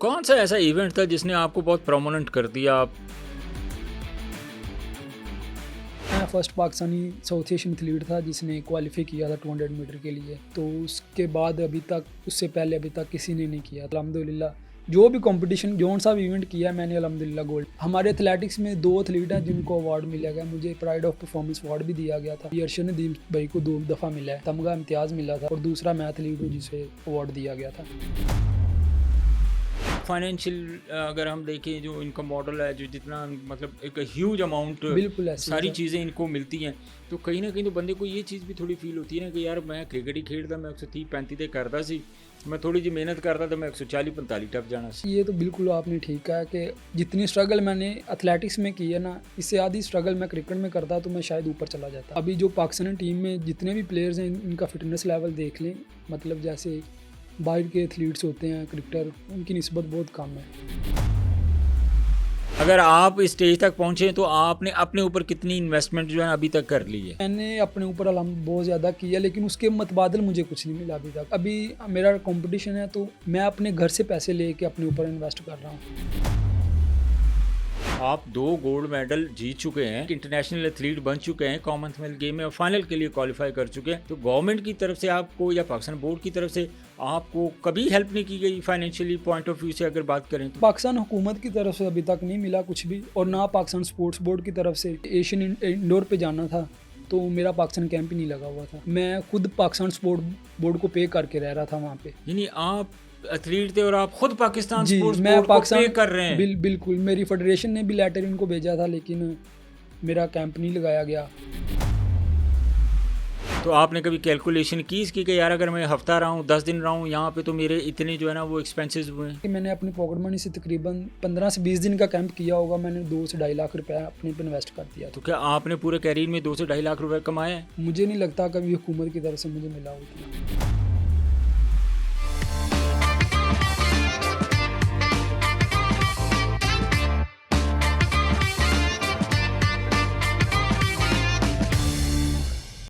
कौन सा ऐसा इवेंट था जिसने आपको बहुत प्रोमिनेंट कर दिया? मैं first Pakistani south Asian athlete था जिसने क्वालिफाई किया था 200 मीटर के लिए। तो उसके बाद अभी तक, उससे पहले अभी तक किसी ने नहीं किया। अल्हम्दुलिल्लाह जो भी कंपटीशन, जौन सा भी इवेंट किया मैंने, अल्हम्दुलिल्लाह गोल्ड। हमारे एथलेटिक्स में 2 एथलीट हैं जिनको अवार्ड मिला गया। मुझे प्राइड ऑफ परफॉर्मेंस अवार्ड भी दिया गया था। अर्शद नदीम भाई को 2 दफ़ा मिला है, तमगा इम्तियाज़ मिला था, और दूसरा मैं एथलीट हूँ जिसे अवार्ड दिया गया था। फाइनेंशियल अगर हम देखें, जो इनकम मॉडल है, जो जितना मतलब एक ह्यूज अमाउंट बिल्कुल ऐसे सारी चीज़ें इनको मिलती हैं, तो कहीं ना कहीं तो बंदे को ये चीज़ भी थोड़ी फील होती है ना कि यार मैं क्रिकेट ही खेलता, मैं 130-35 ते करता सी, मैं थोड़ी जी मेहनत करता तो मैं 140-45 टप जाना सी। ये तो बिल्कुल आपने ठीक कहा कि जितनी स्ट्रगल मैंने एथलेटिक्स में की है ना, इससे आधी स्ट्रगल मैं क्रिकेट में करता तो मैं शायद ऊपर चला जाता। अभी जो पाकिस्तानी टीम में जितने भी प्लेयर्स हैं, इनका फिटनेस लेवल देख लें, मतलब जैसे बाहर के एथलीट्स होते हैं क्रिकेटर, उनकी निस्बत बहुत कम है। अगर आप इस स्टेज तक पहुँचे तो आपने अपने ऊपर कितनी इन्वेस्टमेंट जो है अभी तक कर ली है? मैंने अपने ऊपर बहुत ज़्यादा किया, लेकिन उसके मुतबादल मुझे कुछ नहीं मिला अभी तक। अभी मेरा कंपटीशन है तो मैं अपने घर से पैसे लेके अपने ऊपर इन्वेस्ट कर रहा हूँ। आप 2 गोल्ड मेडल जीत चुके हैं, इंटरनेशनल एथलीट बन चुके हैं, कॉमनवेल्थ गेम में और फाइनल के लिए क्वालिफाई कर चुके हैं। तो गवर्नमेंट की तरफ से आपको या पाकिस्तान बोर्ड की तरफ से आपको कभी हेल्प नहीं की गई फाइनेंशियली पॉइंट ऑफ व्यू से अगर बात करें तो? पाकिस्तान हुकूमत की तरफ से अभी तक नहीं मिला कुछ भी, और ना पाकिस्तान स्पोर्ट्स बोर्ड की तरफ से। एशियन इंडोर पे जाना था तो मेरा पाकिस्तान कैंप ही नहीं लगा हुआ था। मैं खुद पाकिस्तान स्पोर्ट्स बोर्ड को पे करके रह रहा था वहाँ पे। यानी आप एथलीट थे और आप खुद पाकिस्तान जी, स्पोर्ट्स मैं बोर्ड को पाकिस्तान पे कर रहे हैं? बिल्कुल। मेरी फेडरेशन ने भी लेटर इनको भेजा था, लेकिन मेरा कैंप नहीं लगाया गया। तो आपने कभी कैलकुलेशन की इसकी कि यार अगर मैं हफ्ता रहा हूँ, 10 दिन रहा हूँ यहाँ पे, तो मेरे इतने जो है ना वो एक्सपेंसेस हुए हैं? कि मैंने अपनी पॉकेट मनी से तकरीबन 15 से 20 दिन का कैंप किया होगा। मैंने 2 से 2.5 लाख रुपया अपने पे इन्वेस्ट कर दिया। तो क्या आपने पूरे कैरियर में 2 से 2.5 लाख रुपए कमाए हैं? मुझे नहीं लगता कभी हुकूमत की तरफ से मुझे मिला हो उतना।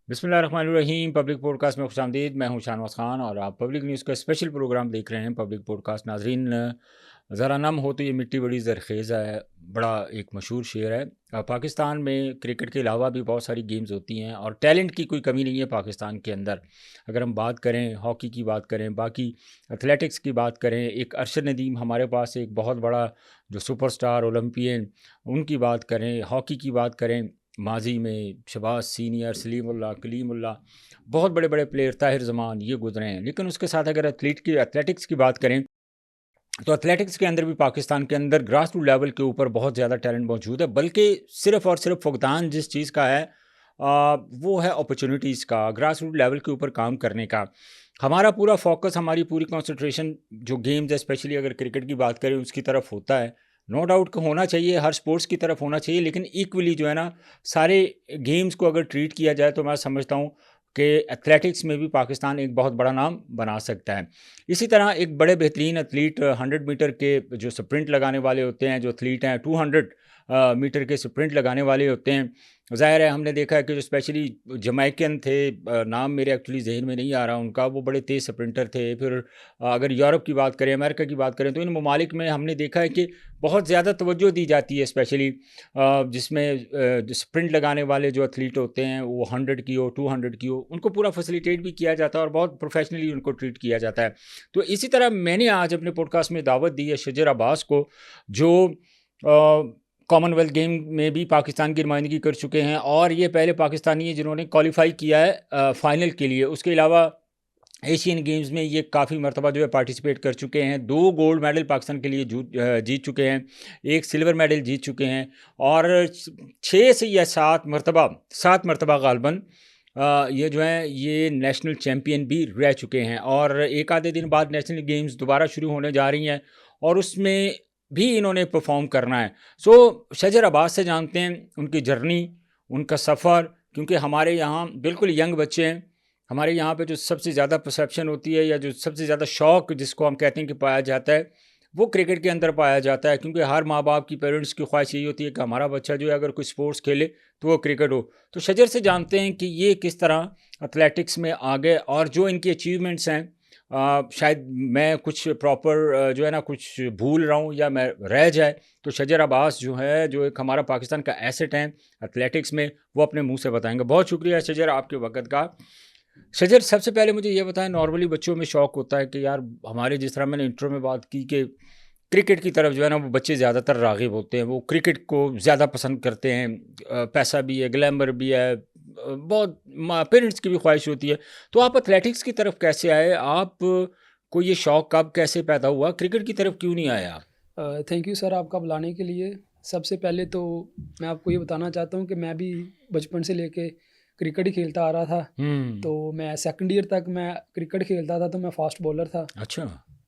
बिस्मिल्लाहिर्रहमानिर्रहीम। पब्लिक पॉडकास्ट में खुशामदीद। मैं हूं शानवाज खान और आप पब्लिक न्यूज़ का स्पेशल प्रोग्राम देख रहे हैं। पब्लिक पॉडकास्ट नाजरीन, ज़रा नम हो तो ये मिट्टी बड़ी ज़रखेज़ है, बड़ा एक मशहूर शेर है। पाकिस्तान में क्रिकेट के अलावा भी बहुत सारी गेम्स होती हैं और टैलेंट की कोई कमी नहीं है पाकिस्तान के अंदर। अगर हम बात करें हॉकी की, बात करें बाकी एथलेटिक्स की, बात करें, एक अरशद नदीम हमारे पास एक बहुत बड़ा जो सुपरस्टार ओलंपियन, उनकी बात करें, हॉकी की बात करें, माजी में शहबाज सीनियर, सलीमुल्लाह, कलीमुल्लाह, बहुत बड़े बड़े प्लेयर, ताहिर ज़मान, ये गुजरे हैं। लेकिन उसके साथ अगर एथलेटिक्स की बात करें तो एथलेटिक्स के अंदर भी पाकिस्तान के अंदर ग्रास रूट लेवल के ऊपर बहुत ज़्यादा टैलेंट मौजूद है। बल्कि सिर्फ़ और सिर्फ फुकदान जिस चीज़ का है वो है अपॉर्चुनिटीज़ का, ग्रास रूट लेवल के ऊपर काम करने का। हमारा पूरा फोकस, हमारी पूरी कंसंट्रेशन जो गेम्स है, स्पेशली अगर क्रिकेट की बात करें, उसकी तरफ होता है। नो डाउट होना चाहिए, हर स्पोर्ट्स की तरफ होना चाहिए, लेकिन इक्वली जो है ना सारे गेम्स को अगर ट्रीट किया जाए तो मैं समझता हूँ कि एथलेटिक्स में भी पाकिस्तान एक बहुत बड़ा नाम बना सकता है। इसी तरह एक बड़े बेहतरीन एथलीट 100 मीटर के जो स्प्रिंट लगाने वाले होते हैं, जो एथलीट हैं 200 मीटर के स्प्रिंट लगाने वाले होते हैं, ज़ाहिर है हमने देखा है कि जो स्पेशली जमैकन थे, नाम मेरे एक्चुअली जहन में नहीं आ रहा उनका, वो बड़े तेज़ स्प्रिंटर थे। फिर अगर यूरोप की बात करें, अमेरिका की बात करें, तो इन ममालिक में हमने देखा है कि बहुत ज़्यादा तवज्जो दी जाती है, स्पेशली जिसमें स्प्रिंट लगाने वाले जो एथलीट होते हैं वो 100 की हो, 200 की हो, उनको पूरा फैसिलिटेट भी किया जाता है और बहुत प्रोफेशनली उनको ट्रीट किया जाता है। तो इसी तरह मैंने आज अपने पॉडकास्ट में दावत दी है शजर अब्बास को, जो कॉमनवेल्थ गेम में भी पाकिस्तान की नुमाइंदगी कर चुके हैं और ये पहले पाकिस्तानी हैं जिन्होंने क्वालिफाई किया है फ़ाइनल के लिए। उसके अलावा एशियन गेम्स में ये काफ़ी मरतबा जो है पार्टिसिपेट कर चुके हैं। 2 गोल्ड मेडल पाकिस्तान के लिए जीत चुके हैं, 1 सिल्वर मेडल जीत चुके हैं और 6 से या 7 मरतबा गालबन ये जो है ये नेशनल चैम्पियन भी रह चुके हैं। और एक आधे दिन बाद नेशनल गेम्स दोबारा शुरू होने जा रही हैं और उसमें भी इन्होंने परफॉर्म करना है। शजर अब्बास से जानते हैं उनकी जर्नी, उनका सफ़र, क्योंकि हमारे यहाँ बिल्कुल यंग बच्चे हैं। हमारे यहाँ पे जो सबसे ज़्यादा परसेप्शन होती है या जो सबसे ज़्यादा शौक़ जिसको हम कहते हैं कि पाया जाता है, वो क्रिकेट के अंदर पाया जाता है, क्योंकि हर माँ बाप की, पेरेंट्स की ख्वाहिश यही होती है कि हमारा बच्चा जो है अगर कोई स्पोर्ट्स खेले तो वो क्रिकेट हो। तो शजर से जानते हैं कि ये किस तरह एथलेटिक्स में आ गए और जो इनकी अचीवमेंट्स हैं शायद मैं कुछ प्रॉपर जो है ना कुछ भूल रहा हूँ या मैं रह जाए, तो शजर अब्बास जो है, जो एक हमारा पाकिस्तान का एसेट है एथलेटिक्स में, वो अपने मुंह से बताएंगे। बहुत शुक्रिया शजर आपके वक़्त का। शजर, सबसे पहले मुझे ये बताएं, नॉर्मली बच्चों में शौक़ होता है कि यार हमारे, जिस तरह मैंने इंट्रो में बात की कि क्रिकेट की तरफ जो है ना वो बच्चे ज़्यादातर राग़िब होते हैं, वो क्रिकेट को ज़्यादा पसंद करते हैं। पैसा भी है, ग्लैमर भी है, बहुत पेरेंट्स की भी ख्वाहिश होती है। तो आप एथलेटिक्स की तरफ कैसे आए? आप को ये शौक़ कब कैसे पैदा हुआ? क्रिकेट की तरफ क्यों नहीं आए आप? थैंक यू सर आपका बुलाने के लिए। सबसे पहले तो मैं आपको ये बताना चाहता हूँ कि मैं भी बचपन से लेके क्रिकेट ही खेलता आ रहा था। तो मैं सेकंड ईयर तक मैं क्रिकेट खेलता था, तो मैं फास्ट बॉलर था। अच्छा।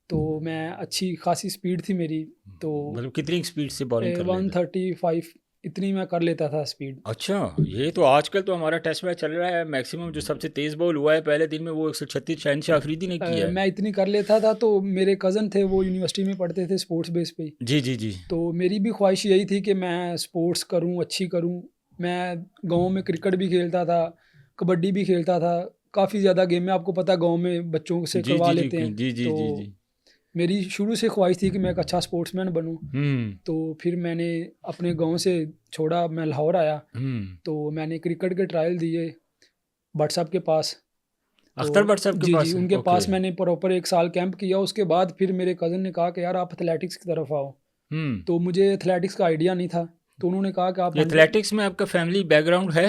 तो मैं अच्छी खासी स्पीड थी मेरी। तो मतलब कितनी स्पीड से बॉलिंग कर लेते? 135 इतनी मैं कर लेता था स्पीड। अच्छा, ये तो आजकल तो हमारा टेस्ट मैच चल रहा है, मैक्सिमम जो सबसे तेज़ बॉल हुआ है पहले दिन में वो 136 शहनशाह अफरीदी ने किया है। मैं इतनी कर लेता था। तो मेरे कज़न थे, वो यूनिवर्सिटी में पढ़ते थे स्पोर्ट्स बेस पे। जी जी जी। तो मेरी भी ख्वाहिश यही थी कि मैं स्पोर्ट्स करूं, अच्छी करूं। मैं गांव में क्रिकेट भी खेलता था, कबड्डी भी खेलता था, काफ़ी ज़्यादा गेम में, आपको पता गांव में बच्चों से जी करवा जी जी लेते हैं। जी जी तो जी जी। मेरी शुरू से ख्वाहिश थी कि मैं एक अच्छा स्पोर्ट्समैन बनूं। तो फिर मैंने अपने गांव से छोड़ा, मैं लाहौर आया। तो मैंने क्रिकेट के ट्रायल दिए भट्ट साहब के पास। अख्तर भट्ट साहब के जी पास? जी, उनके पास मैंने प्रॉपर 1 साल कैंप किया। उसके बाद फिर मेरे कज़न ने कहा कि यार आप एथलेटिक्स की तरफ आओ। तो मुझे एथलेटिक्स का आइडिया नहीं था। तो उन्होंने कहा कि आप एथलेटिक्स में आपका फैमिली बैकग्राउंड है?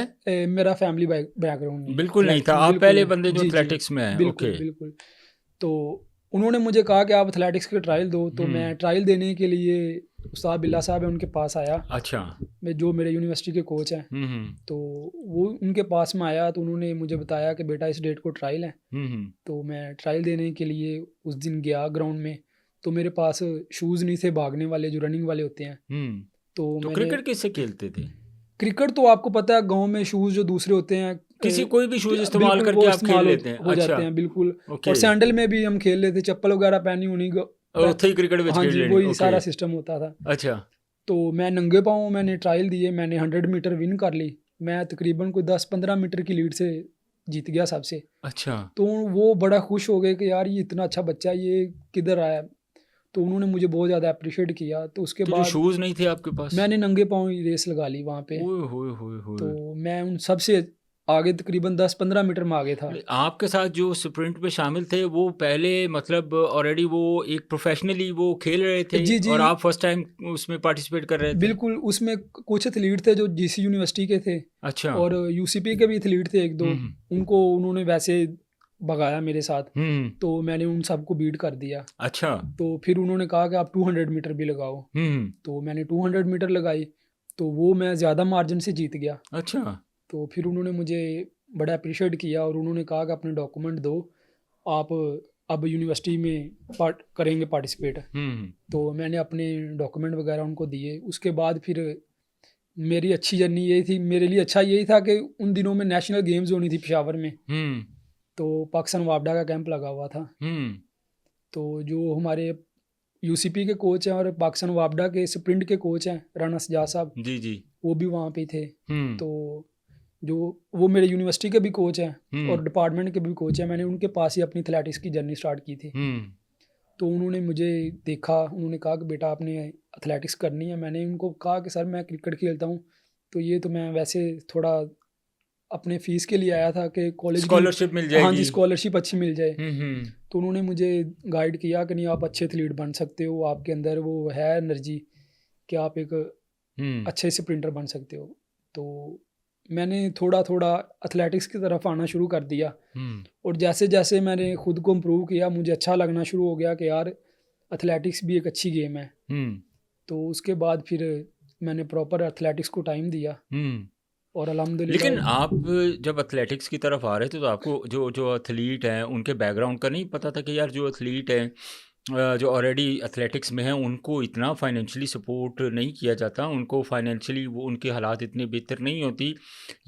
मेरा फैमिली बैकग्राउंड नहीं, बिल्कुल नहीं एथलेटिक्स था, में आप बिल्कुल पहले नहीं। बंदे जो जी जी, एथलेटिक्स में हैं। बिल्कुल ओके। बिल्कुल। तो उन्होंने मुझे कहा कि आप एथलेटिक्स के ट्रायल दो। तो मैं ट्रायल देने के लिए उस्ताद बिल्ला साहब है, उनके पास आया। अच्छा। मैं जो मेरे यूनिवर्सिटी के कोच हैं। तो वो उनके पास में आया, तो उन्होंने मुझे बताया कि बेटा इस डेट को ट्रायल है। तो मैं ट्रायल देने के लिए उस दिन गया ग्राउंड में। तो मेरे पास शूज़ नहीं थे भागने वाले, जो रनिंग वाले होते हैं। तो मैंने क्रिकेट किससे खेलते थे? क्रिकेट तो आपको पता है गांव में शूज़ जो दूसरे होते हैं, किसी कोई भी शूज़ इस्तेमाल बिल्कुल करके वो आप खेल इस्तेमाल लेते हैं? हो अच्छा। जाते हैं बिल्कुल। ओके। और सैंडल में भी हम खेल लेते, चप्पल वगैरह पहनी होनी उत्थे ही क्रिकेट में हाँ खेल जी, लेनी। वही ओके। सारा सिस्टम होता था। अच्छा। तो मैं नंगे पाँव मैंने ट्रायल दिए, मैंने 100 मीटर विन कर ली। मैं तकरीबन कोई 10-15 मीटर की लीड से जीत गया सबसे। अच्छा। तो वो बड़ा खुश हो गए कि यार ये इतना अच्छा बच्चा, ये किधर आया। तो उन्होंने मुझे बहुत ज़्यादा अप्रिशिएट किया। तो उसके तो जो बाद शूज़ नहीं थे आपके पास? मैंने नंगे पाँव ही रेस लगा ली वहाँ पे। ओए होए होए होए। तो मैं उन सबसे आगे तकरीबन 10-15 मीटर में आगे था। आपके साथ जो स्प्रिंट में शामिल थे वो पहले मतलब ऑलरेडी वो एक प्रोफेशनली वो खेल रहे थे जी जी, और आप फर्स्ट टाइम उसमें पार्टिसिपेट कर रहे थे? बिल्कुल। उसमें कुछ एथलीट थे जो जीसी यूनिवर्सिटी के थे अच्छा। और यूसीपी के भी एथलीट थे 1-2। उनको उन्होंने वैसे भगाया मेरे साथ। तो मैंने उन सबको बीट कर दिया। अच्छा। तो फिर उन्होंने कहा कि आप 200 मीटर भी लगाओ। तो मैंने 200 मीटर लगाई। तो वो मैं ज़्यादा मार्जिन से जीत गया। अच्छा। तो फिर उन्होंने मुझे बड़ा अप्रिशिएट किया और उन्होंने कहा कि अपने डॉक्यूमेंट दो, आप अब यूनिवर्सिटी में करेंगे पार्टिसिपेट। तो मैंने अपने डॉक्यूमेंट वगैरह उनको दिए। उसके बाद फिर मेरी अच्छी जर्नी यही थी, मेरे लिए अच्छा यही था कि उन दिनों में नेशनल गेम्स होनी थी पेशावर में। तो पाकिस्तान वापडा का कैंप लगा हुआ था। तो जो हमारे यूसीपी के कोच हैं और पाकिस्तान वापडा के स्प्रिंट के कोच हैं राना सजाद साहब, जी जी, वो भी वहाँ पे थे। तो जो वो मेरे यूनिवर्सिटी के भी कोच हैं और डिपार्टमेंट के भी कोच हैं, मैंने उनके पास ही अपनी एथलेटिक्स की जर्नी स्टार्ट की थी। तो उन्होंने मुझे देखा, उन्होंने कहा कि बेटा आपने एथलेटिक्स करनी है। मैंने उनको कहा कि सर मैं क्रिकेट खेलता हूँ। तो ये तो मैं वैसे थोड़ा अपने फ़ीस के लिए आया था कि कॉलेज स्कॉलरशिप मिल जाएगी। हाँ जी, स्कॉलरशिप अच्छी मिल जाए। तो उन्होंने मुझे गाइड किया कि नहीं आप अच्छे एथलीट बन सकते हो, आपके अंदर वो है एनर्जी कि आप एक अच्छे स्प्रिंटर बन सकते हो। तो मैंने थोड़ा थोड़ा एथलेटिक्स की तरफ आना शुरू कर दिया। और जैसे जैसे मैंने खुद को इम्प्रूव किया, मुझे अच्छा लगना शुरू हो गया कि यार एथलेटिक्स भी एक अच्छी गेम है। तो उसके बाद फिर मैंने प्रॉपर एथलेटिक्स को टाइम दिया और अल्हम्दुलिल्लाह। लेकिन आप जब एथलेटिक्स की तरफ आ रहे थे तो आपको जो जो एथलीट हैं उनके बैकग्राउंड का नहीं पता था कि यार जो एथलीट हैं जो ऑलरेडी एथलेटिक्स में हैं उनको इतना फाइनेंशियली सपोर्ट नहीं किया जाता, उनको फाइनेंशियली वो उनके हालात इतने बेहतर नहीं होती,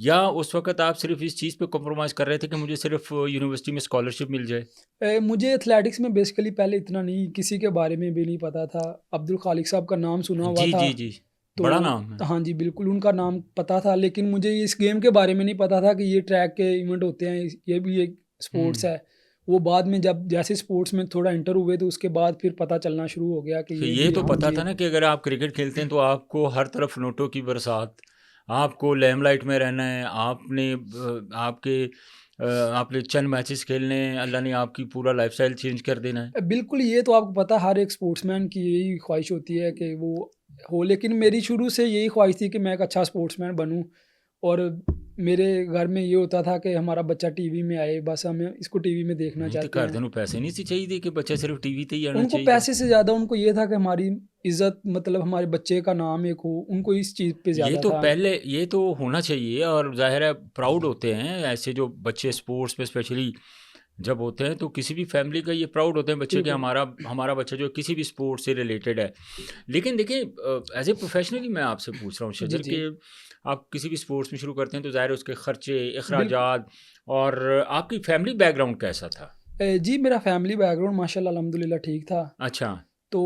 या उस वक्त आप सिर्फ इस चीज़ पे कॉम्प्रोमाइज़ कर रहे थे कि मुझे सिर्फ यूनिवर्सिटी में स्कॉलरशिप मिल जाए? मुझे एथलेटिक्स में बेसिकली पहले इतना नहीं, किसी के बारे में भी नहीं पता था। अब्दुल खालिक साहब का नाम सुना हुआ जी था। जी जी, तो बड़ा नाम है। हाँ जी बिल्कुल, उनका नाम पता था, लेकिन मुझे इस गेम के बारे में नहीं पता था कि ये ट्रैक के इवेंट होते हैं, ये भी एक स्पोर्ट्स है। वो बाद में जब जैसे स्पोर्ट्स में थोड़ा इंटर हुए तो उसके बाद फिर पता चलना शुरू हो गया कि तो ये ये भी तो हाँ पता जी था ना कि अगर आप क्रिकेट खेलते हैं तो आपको हर तरफ नोटों की बरसात, आपको लेमलाइट में रहना है, आपने चंद मैचेस खेलने हैं, अल्लाह ने आपकी पूरा लाइफस्टाइल चेंज कर देना है। बिल्कुल ये तो आपको पता है, हर एक स्पोर्ट्समैन की यही ख्वाहिश होती है कि वो हो, लेकिन मेरी शुरू से यही ख्वाहिश थी कि मैं एक अच्छा स्पोर्ट्समैन बनूं। और मेरे घर में ये होता था कि हमारा बच्चा टीवी में आए, बस हम इसको टीवी में देखना नहीं तो चाहते हैं। घरदे ਨੂੰ पैसे नहीं सी चाहिए कि बच्चा सिर्फ टीवी ते ही आना उनको चाहिए। पैसे से ज़्यादा उनको ये था कि हमारी इज़्ज़त, मतलब हमारे बच्चे का नाम एक हो, उनको इस चीज़ पे ज़्यादा था। ये तो होना चाहिए और ज़ाहिर है प्राउड होते हैं ऐसे जो बच्चे स्पोर्ट्स में स्पेशली जब होते हैं, तो किसी भी फैमिली का ये प्राउड होते हैं बच्चे कि बिल्कुल। हमारा हमारा बच्चा जो किसी भी स्पोर्ट्स से रिलेटेड है। लेकिन देखिए एज ए प्रोफेशनली मैं आपसे पूछ रहा हूँ जी, शजर जी। कि आप किसी भी स्पोर्ट्स में शुरू करते हैं तो ज़ाहिर है उसके खर्चे, बिल्कुल। अखराजात, और आपकी फैमिली बैकग्राउंड कैसा था? जी, मेरा फैमिली बैकग्राउंड माशाल्लाह अल्हम्दुलिल्लाह ठीक था। अच्छा, तो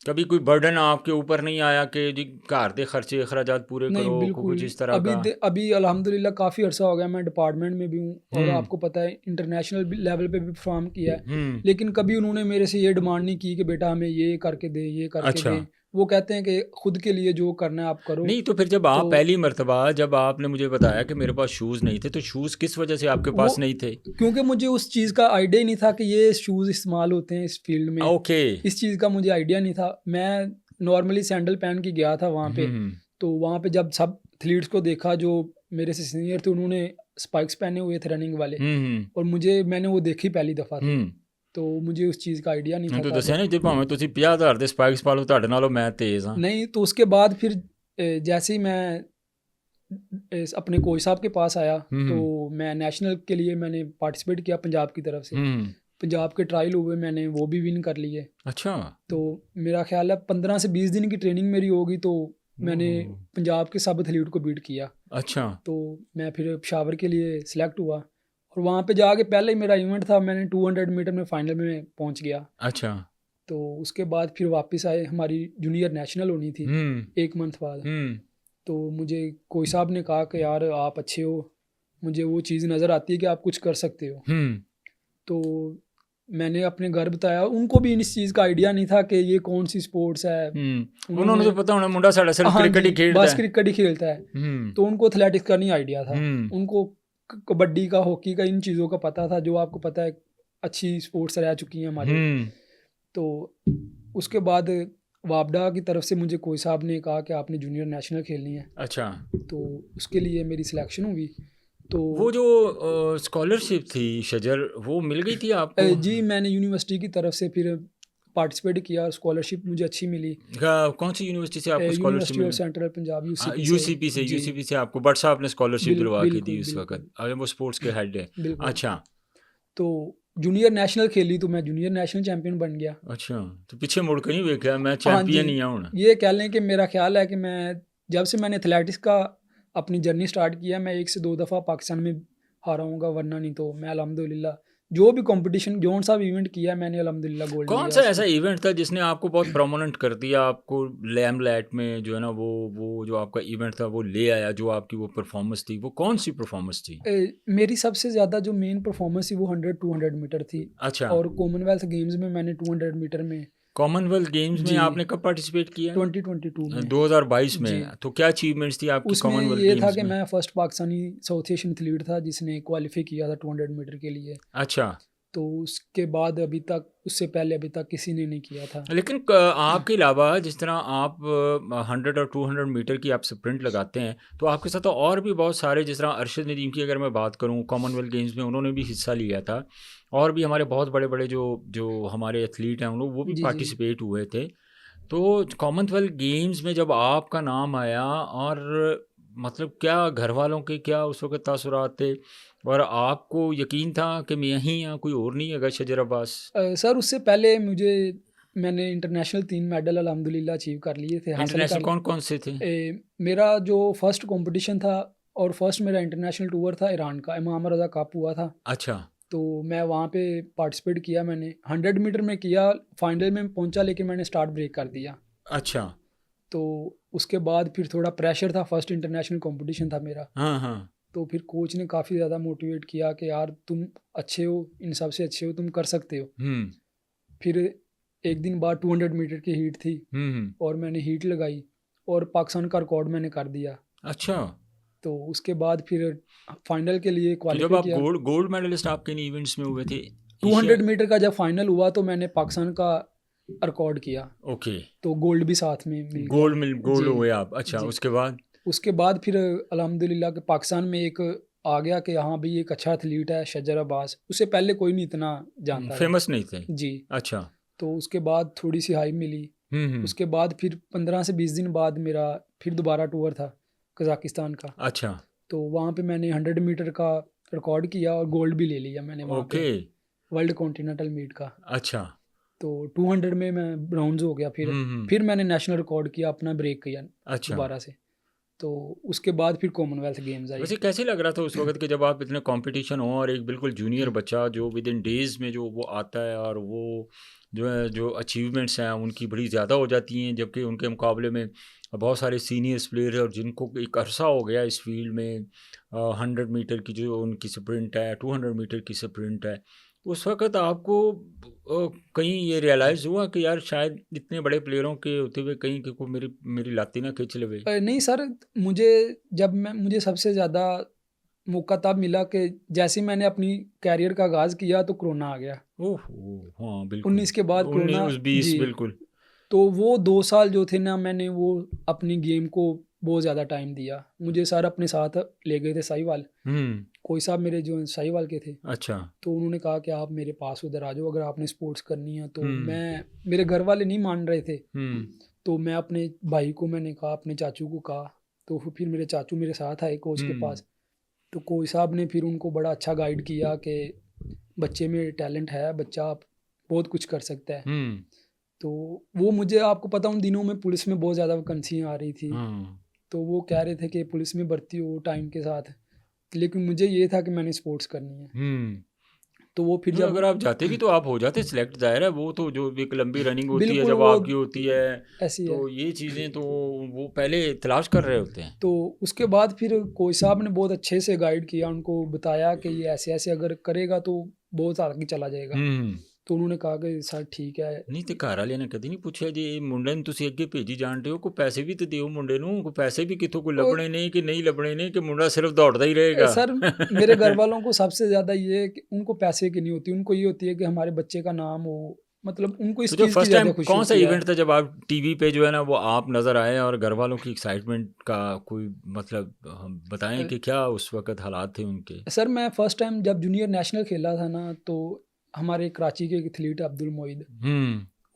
कभी कोई बर्डन आपके ऊपर नहीं आया कि जी घर दे खर्चे अखराजात पूरे नहीं, करो, बिल्कुल। कुछ इस तरह का? अभी अल्हम्दुलिल्लाह काफ़ी अरसा हो गया मैं डिपार्टमेंट में भी हूँ, और हुँ, आपको पता है इंटरनेशनल भी लेवल पे भी परफ़ॉर्म किया है। हुँ, लेकिन कभी उन्होंने मेरे से ये डिमांड नहीं की कि बेटा हमें ये करके दे, ये करके अच्छा। दे। वो कहते हैं कि खुद के लिए जो करना है आप करो। नहीं तो फिर जब तो आप पहली मर्तबा जब आपने मुझे बताया कि मेरे पास शूज़ नहीं थे, तो शूज़ किस वजह से आपके वो पास नहीं थे? क्योंकि मुझे उस चीज़ का आइडिया ही नहीं था कि ये शूज़ इस्तेमाल होते हैं इस फ़ील्ड में। ओके। इस चीज़ का मुझे आइडिया नहीं था। मैं नॉर्मली सैंडल पहन के गया था वहाँ पे। हुँ, तो वहाँ पे जब सब एथलीट्स को देखा जो मेरे से सीनियर थे, उन्होंने स्पाइक्स पहने हुए थे रनिंग वाले, हुँ, हुँ, और मैंने वो देखी पहली दफ़ा थी। हुँ। तो मुझे उस चीज़ का आइडिया नहीं ਹੁਣ था ਤੂੰ तब। ਦੱਸਿਆ ਨਹੀਂ ਜੇ ਭਾਵੇਂ ਤੁਸੀਂ 50,000 ਦੇ ਸਪਾਈਕਸ ਪਾ ਲਓ ਤੁਹਾਡੇ ਨਾਲੋਂ मैं तेज़ हाँ। नहीं तो उसके बाद फिर जैसे ही मैं अपने कोच साहब के पास आया, तो हुँ, मैं नेशनल के लिए मैंने पार्टिसिपेट किया पंजाब की तरफ से। हुँ। पंजाब के ट्रायल हुए, मैंने वो भी विन कर लिए। अच्छा। तो मेरा ख़्याल है 15 से 20 दिन की ट्रेनिंग मेरी होगी, तो मैंने ओहो! पंजाब के सब एथलीट को बीट किया। अच्छा, तो मैं फिर पेशावर के लिए सिलेक्ट हुआ, और वहाँ पे जाके पहले ही मेरा इवेंट था, मैंने 200 मीटर में फाइनल में पहुँच गया। अच्छा। तो उसके बाद फिर वापस आए, हमारी जूनियर नेशनल होनी थी हुँ, 1 मंथ बाद। हुँ, तो मुझे कोच साहब ने कहा कि यार आप अच्छे हो, मुझे वो चीज़ नज़र आती है कि आप कुछ कर सकते हो। हुँ, तो मैंने अपने घर बताया, उनको भी इस चीज़ का आइडिया नहीं था कि ये कौन-सी स्पोर्ट्स है। हुँ। ਉਹਨਾਂ ਨੂੰ उन्होंने ਤਾਂ पता होना मुंडा साਡਾ सिर्फ हाँ क्रिकेट जी, ही खेलता बस है। क्रिकेट ही खेलता है। हुँ, तो उनको एथलेटिक्स का नहीं आइडिया था। हुँ, उनको कबड्डी का, हॉकी का, इन चीज़ों का पता था, जो आपको पता है अच्छी स्पोर्ट्स रह चुकी हैं हमारे। हुँ। तो उसके बाद वापडा की तरफ से मुझे कोच साहब ने कहा कि आपने जूनियर नेशनल खेलनी है। अच्छा। तो उसके लिए मेरी सिलेक्शन हुई। तो वो जो स्कॉलरशिप थी शजर, वो मिल गई थी आपको? जी, मैंने यूनिवर्सिटी की तरफ से फिर पार्टिसिपेट किया, स्कॉलरशिप मुझे अच्छी मिली। कौन सी यूनिवर्सिटी से आपको स्कॉलरशिप यूनिवर्सिटी ऑफ मिली? सेंट्रल पंजाब यूसीपी से। यूसीपी से, जी, यूसीपी से आपको बट साहब ने स्कॉलरशिप दिलवा के दी बिल्कुल, उस बिल्कुल, वक़्त। अरे वो स्पोर्ट्स के हेड है। बिल्कुल। अच्छा, तो जूनियर नेशनल खेली, तो मैं जूनियर नेशनल चैंपियन बन गया। अच्छा। तो पीछे मुड़ के नहीं देखा, मैं हाँ जी, चैंपियन ही हूँ हुण। ये कह लें कि मेरा ख़्याल है कि मैं जब से मैंने एथलेटिक्स का अपनी जर्नी स्टार्ट किया, मैं 1 से 2 दफ़ा पाकिस्तान में हारा हूँगा, वरना नहीं तो मैं अल्हम्दुलिल्लाह जो भी कॉम्पिटिशन जौन-सा भी इवेंट किया है, मैंने अल्हम्दुलिल्लाह गोल्ड कौन लिया सा ऐसा उसमें। इवेंट था जिसने आपको बहुत प्रोमिनेंट कर दिया, आपको लैमलैट में जो है ना वो जो आपका इवेंट था वो ले आया, जो आपकी वो परफॉर्मेंस थी, वो कौन सी परफॉर्मेंस थी? मेरी सबसे ज़्यादा जो मेन परफॉर्मेंस थी वो 100-200 मीटर थी, अच्छा। और कॉमनवेल्थ गेम्स में मैंने 200 मीटर में कॉमनवेल्थ गेम्स में जी, आपने कब पार्टिसिपेट किया? 2022 में। 2022 जी, में। तो क्या अचीवमेंट्स थी आपकी उसमें कॉमनवेल्थ ये था गेम्स कि में? मैं first Pakistani south Asian athlete था जिसने क्वालिफ़ाई किया था 200 मीटर के लिए। अच्छा। तो उसके बाद उससे पहले अभी तक किसी ने नहीं किया था। लेकिन आपके अलावा जिस तरह आप 100 और 200 मीटर की आप स्प्रिंट लगाते हैं, तो आपके साथ तो और भी बहुत सारे, जिस तरह अरशद नदीम की अगर मैं बात करूं, कॉमनवेल्थ गेम्स में उन्होंने भी हिस्सा लिया था, और भी हमारे बहुत बड़े बड़े जो जो हमारे एथलीट हैं उन लोग वो भी जी, जी। पार्टिसिपेट हुए थे। तो कॉमनवेल्थ गेम्स में जब आपका नाम आया, और मतलब क्या घर वालों के क्या उस वक्त तासुरात थे, और आपको यकीन था कि मैं यहीं या कोई और नहीं है शजर अब्बास? सर उससे पहले मैंने इंटरनेशनल 3 मेडल अल्हम्दुलिल्लाह अचीव कर लिए थे, हासिल इंटरनेशनल कर कौन कौन से थे? मेरा जो फर्स्ट कॉम्पिटिशन था और फर्स्ट मेरा इंटरनेशनल टूर था ईरान का, इमाम रज़ा कप हुआ था। अच्छा। तो मैं वहाँ पे पार्टिसिपेट किया, मैंने 100 मीटर में किया, फाइनल में पहुँचा, लेकिन मैंने स्टार्ट ब्रेक कर दिया। अच्छा। तो उसके बाद फिर थोड़ा प्रेशर था, फर्स्ट इंटरनेशनल कॉम्पिटिशन था मेरा। हाँ हाँ। तो फिर कोच ने काफ़ी ज़्यादा मोटिवेट किया कि यार तुम अच्छे हो, इन सबसे अच्छे हो, तुम कर सकते हो। फिर एक दिन बाद 200 मीटर की हीट थी और मैंने हीट लगाई और पाकिस्तान का रिकॉर्ड मैंने कर दिया। अच्छा, तो उसके बाद फिर फाइनल के लिए तो जब क्वालिफाई आप किया। गोल्ड मेडलिस्ट आप किन इवेंट्स में हुए थे? 200 मीटर का जब फाइनल हुआ तो मैंने पाकिस्तान का रिकॉर्ड किया, ओके, तो गोल्ड भी साथ में मिल गया। गोल्ड जी, हुए आप। अच्छा, जी। उसके बाद? उसके बाद फिर अल्हम्दुलिल्लाह कि पाकिस्तान में एक आ गया कि हाँ भाई एक अच्छा एथलीट है शज्जर अब्बास, उससे पहले कोई नहीं इतना जानता था। फेमस नहीं थे? जी, अच्छा। तो उसके बाद थोड़ी सी हाइप मिली। हम्म। उसके बाद फिर 15 से 20 दिन बाद मेरा फिर दोबारा टूर था कज़ाकिस्तान का। अच्छा, तो वहाँ पे मैंने 100 मीटर का रिकॉर्ड किया और गोल्ड भी ले लिया मैंने वहाँ पे, ओके, वर्ल्ड कॉन्टिनेंटल मीट का। अच्छा। तो 200 में मैं ब्राउन्ज हो गया। हम्म। फिर मैंने नेशनल रिकॉर्ड किया, अपना ब्रेक किया अच्छा, दोबारा से। तो उसके बाद फिर कॉमनवेल्थ गेम्स आई। वैसे कैसे लग रहा था उस वक्त कि जब आप इतने कंपटीशन हो और एक बिल्कुल जूनियर बच्चा जो विद इन डेज में जो वो आता है और वो जो है जो अचीवमेंट्स हैं उनकी बड़ी ज़्यादा हो जाती हैं, जबकि उनके मुकाबले में बहुत सारे सीनियर्स प्लेयर हैं और जिनको एक अरसा हो गया इस फील्ड में, 100 मीटर की जो उनकी स्प्रिंट है, 200 मीटर की स्प्रिंट है, उस वक्त आपको कहीं ये रियलाइज़ हुआ कि यार शायद इतने बड़े प्लेयरों के होते हुए कहीं कि को मेरी मेरी लाती ना खींच लेवे? नहीं सर, मुझे सबसे ज़्यादा मौका तब मिला कि जैसे ही मैंने अपनी कैरियर का आगाज़ किया तो कोरोना आ गया। ओहो! हाँ, बिल्कुल। 19 के बाद 19 कोरोना। उस 20 जी, बिल्कुल। तो वो 2 साल जो थे ना, मैंने वो अपनी गेम को बहुत ज़्यादा टाइम दिया। मुझे सर अपने साथ ले गए थे साहिवाल। हुँ, कोई साहब मेरे जो साहिवाल के थे, अच्छा। तो उन्होंने कहा कि आप मेरे पास उधर आ जाओ अगर आपने स्पोर्ट्स करनी है। तो हुँ, मेरे घर वाले नहीं मान रहे थे। हुँ, तो मैं अपने भाई को मैंने कहा, अपने चाचू को कहा, तो फिर मेरे चाचू मेरे साथ आए कोच के हुँ, पास। तो कोच साहब ने फिर उनको बड़ा अच्छा गाइड किया कि बच्चे में टैलेंट है, बच्चा बहुत कुछ कर सकता है। हुँ, तो वो मुझे, आपको पता उन दिनों में पुलिस में बहुत ज़्यादा वैकेंसियाँ आ रही थी। हाँ, तो वो कह रहे थे कि पुलिस में भर्ती हो टाइम के साथ। लेकिन मुझे ये था कि मैंने स्पोर्ट्स करनी है। हुँ। तो वो फिर तो जब अगर आप जाते भी तो आप हो जाते सिलेक्ट, ज़ाहिर है वो तो जो एक लंबी रनिंग होती है बिल्कुल जब वो आपकी होती है, ऐसी है। तो ये चीज़ें तो वो पहले तलाश कर रहे होते हैं। तो उसके बाद फिर कोच साहब ने बहुत अच्छे से गाइड किया, उनको बताया कि ये ऐसे-ऐसे अगर करेगा तो बहुत आगे चला जाएगा। हुँ। तो उन्होंने कहा कि सर ठीक है। नहीं ਤੇ ਘਰ ਵਾਲਿਆਂ ਨੇ ਕਦੀ ਨਹੀਂ ਪੁੱਛਿਆ ਜੀ ਇਹ ਮੁੰਡੇ ਨੂੰ ਤੁਸੀਂ ਅੱਗੇ ਭੇਜੀ ਜਾਂਦੇ ਹੋ, ਕੋਈ ਪੈਸੇ ਵੀ ਤੇ ਦਿਓ ਮੁੰਡੇ ਨੂੰ, ਕੋਈ ਪੈਸੇ ਵੀ ਕਿੱਥੋਂ ਕੋਈ और ਲੱਭਣੇ ਨੇ ਕਿ ਨਹੀਂ ਲੱਭਣੇ ਨੇ ਕਿ ਮੁੰਡਾ ਸਿਰਫ ਦੌੜਦਾ ਹੀ ਰਹੇਗਾ? सर मेरे घर वालों को सबसे ज़्यादा ये है कि उनको पैसे की नहीं होती, उनको ये होती है कि हमारे बच्चे का नाम हो, मतलब उनको इस तो जब चीज़ की फर्स्ट टाइम ज़्यादा खुशी कौन सा होती है। इवेंट था जब आप टीवी पे जो है ना वो आप नज़र आए और घर वालों की एक्साइटमेंट का कोई मतलब हम बताएं अ, कि क्या उस वक्त हालात थे उनके? सर मैं फर्स्ट टाइम जब जूनियर नेशनल खेला था ना, तो हमारे कराची के एक एथलीट अब्दुल मोईद, हुँ,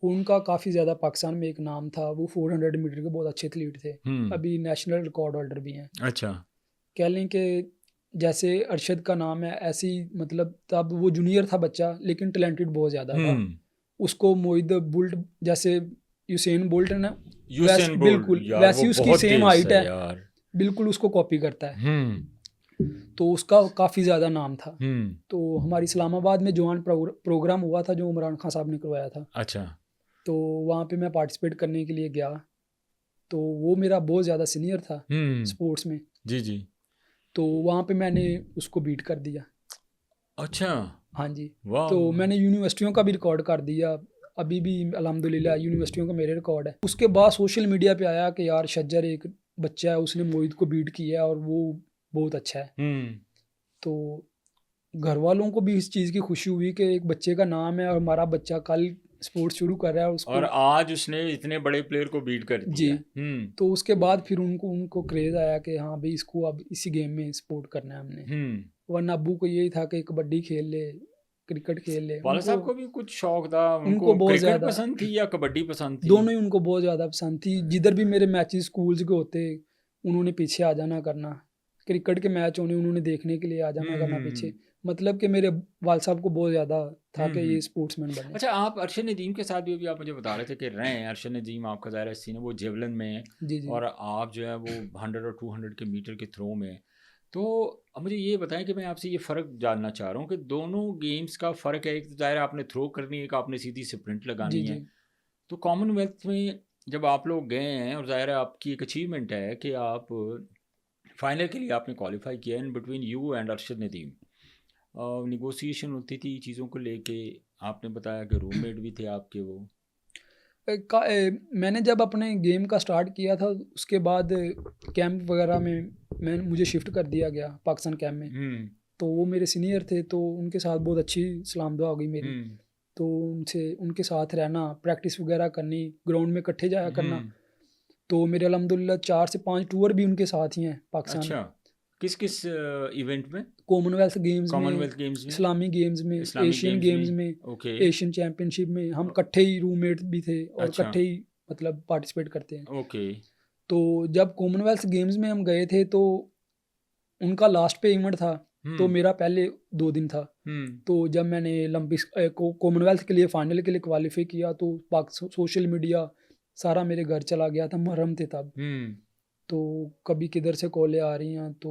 उनका काफ़ी ज़्यादा पाकिस्तान में एक नाम था। वो 400 मीटर के बहुत अच्छे एथलीट थे। हुँ, अभी नेशनल रिकॉर्ड होल्डर भी हैं। अच्छा, कह लें कि जैसे अरशद का नाम है, ऐसे ही मतलब तब वो जूनियर था बच्चा, लेकिन टैलेंटेड बहुत ज़्यादा था। हुँ, उसको मोईद बुल्ट, जैसे यूसेन बोल्ट है ना, यूसेन बोल्ट बिल्कुल यार वो वैसी उसकी बहुत सेम तेज़ हाइट है है, यार। बिल्कुल उसको कॉपी करता है। हुँ, तो उसका काफ़ी ज़्यादा नाम था। हुँ, तो हमारी इस्लामाबाद में जवान प्रोग्राम हुआ था जो इमरान खान साहब ने करवाया था। अच्छा, तो वहाँ पे मैं पार्टिसिपेट करने के लिए गया। तो वो मेरा बहुत ज़्यादा सीनियर था हुँ, स्पोर्ट्स में। जी, जी, तो वहाँ पे मैंने उसको बीट कर दिया। अच्छा, हाँ जी। वाह! तो वाह! मैंने यूनिवर्सिटियों का भी रिकॉर्ड कर दिया। अभी भी अल्हम्दुलिल्लाह यूनिवर्सिटियों का मेरे रिकॉर्ड है। उसके बाद सोशल मीडिया पे आया कि यार शज्जर एक बच्चा है, उसने मोहित को बीट किया है और वो बहुत अच्छा है। हुँ, तो घर वालों को भी इस चीज़ की खुशी हुई कि एक बच्चे का नाम है और हमारा बच्चा कल स्पोर्ट्स शुरू कर रहा है और उसको। आज उसने इतने बड़े प्लेयर को बीट कर जी। दिया। हुँ, तो उसके बाद फिर उनको उनको क्रेज़ आया कि हाँ भाई इसको अब इसी गेम में सपोर्ट करना है हमने। हुँ। वरना अब्बू को यही था कि कबड्डी खेल ले, क्रिकेट खेल ले। वाला उनको साहब को भी कुछ शौक था, उनको उनको बहुत क्रिकेट ज़्यादा पसंद थी या कबड्डी पसंद थी? दोनों ही उनको बहुत ज़्यादा पसंद थी। जिधर भी मेरे मैचेस स्कूल्स के होते, उन्होंने पीछे आ जाना करना। क्रिकेट के मैच होने उन्होंने देखने के लिए आ हुँ, जाना करना हुँ, पीछे। हुँ। मतलब कि मेरे वाल साहब को बहुत ज़्यादा था हुँ, कि हुँ। ये स्पोर्ट्समैन बने। अच्छा, आप अरशद नदीम के साथ भी अभी आप मुझे बता रहे थे कि रहे हैं। अरशद नदीम आपका ज़ाहिर है सीन है वो जेवलिन में है जी, जी। और आप जो है वो 100 और 200 के मीटर के थ्रो में हैं। तो अब मुझे ये बताएँ कि मैं आपसे ये फ़र्क जानना चाह रहा हूँ कि दोनों गेम्स का फ़र्क है। एक तो ज़ाहिर है आपने थ्रो करनी है, एक आपने सीधी स्प्रिंट जी, लगानी है। जी। तो कॉमनवेल्थ में जब आप लोग गए हैं और ज़ाहिर है आपकी एक अचीवमेंट है कि आप फाइनल के लिए आपने क्वालिफाई किया in between you and Arshad Nadeem. Negotiation होती थी चीज़ों को लेके, आपने बताया कि रूममेट भी थे आपके वो। मैंने जब अपने गेम का स्टार्ट किया था उसके बाद कैंप वगैरह में मुझे शिफ्ट कर दिया गया पाकिस्तान कैंप में। तो वो मेरे सीनियर थे तो उनके साथ बहुत अच्छी सलाम दुआ हो गई मेरी। तो उनके साथ रहना, प्रैक्टिस वगैरह करनी, ग्राउंड में इकट्ठे जाया करना। तो मेरे अल्हम्दुलिल्लाह 4 से 5 टूर भी उनके साथ ही हैं पाकिस्तान। अच्छा, किस किस इवेंट में? कॉमनवेल्थ गेम्स में, गेम्स में, इस्लामी गेम्स में, एशियन गेम्स में, ओके, एशियन चैम्पियनशिप में हम इकट्ठे ही रूममेट भी थे और इकट्ठे ही मतलब पार्टिसिपेट करते हैं। ओके। तो जब कॉमनवेल्थ गेम्स में हम गए थे तो उनका लास्ट पे इवेंट था, तो मेरा पहले 2 दिन था। तो जब मैंने ओलंपिक्स कॉमनवेल्थ के लिए फाइनल के लिए क्वालिफाई किया तो सोशल मीडिया सारा मेरे घर चला गया था, मुहर्रम थे तब। तो कभी किधर से कॉलें आ रही हैं, तो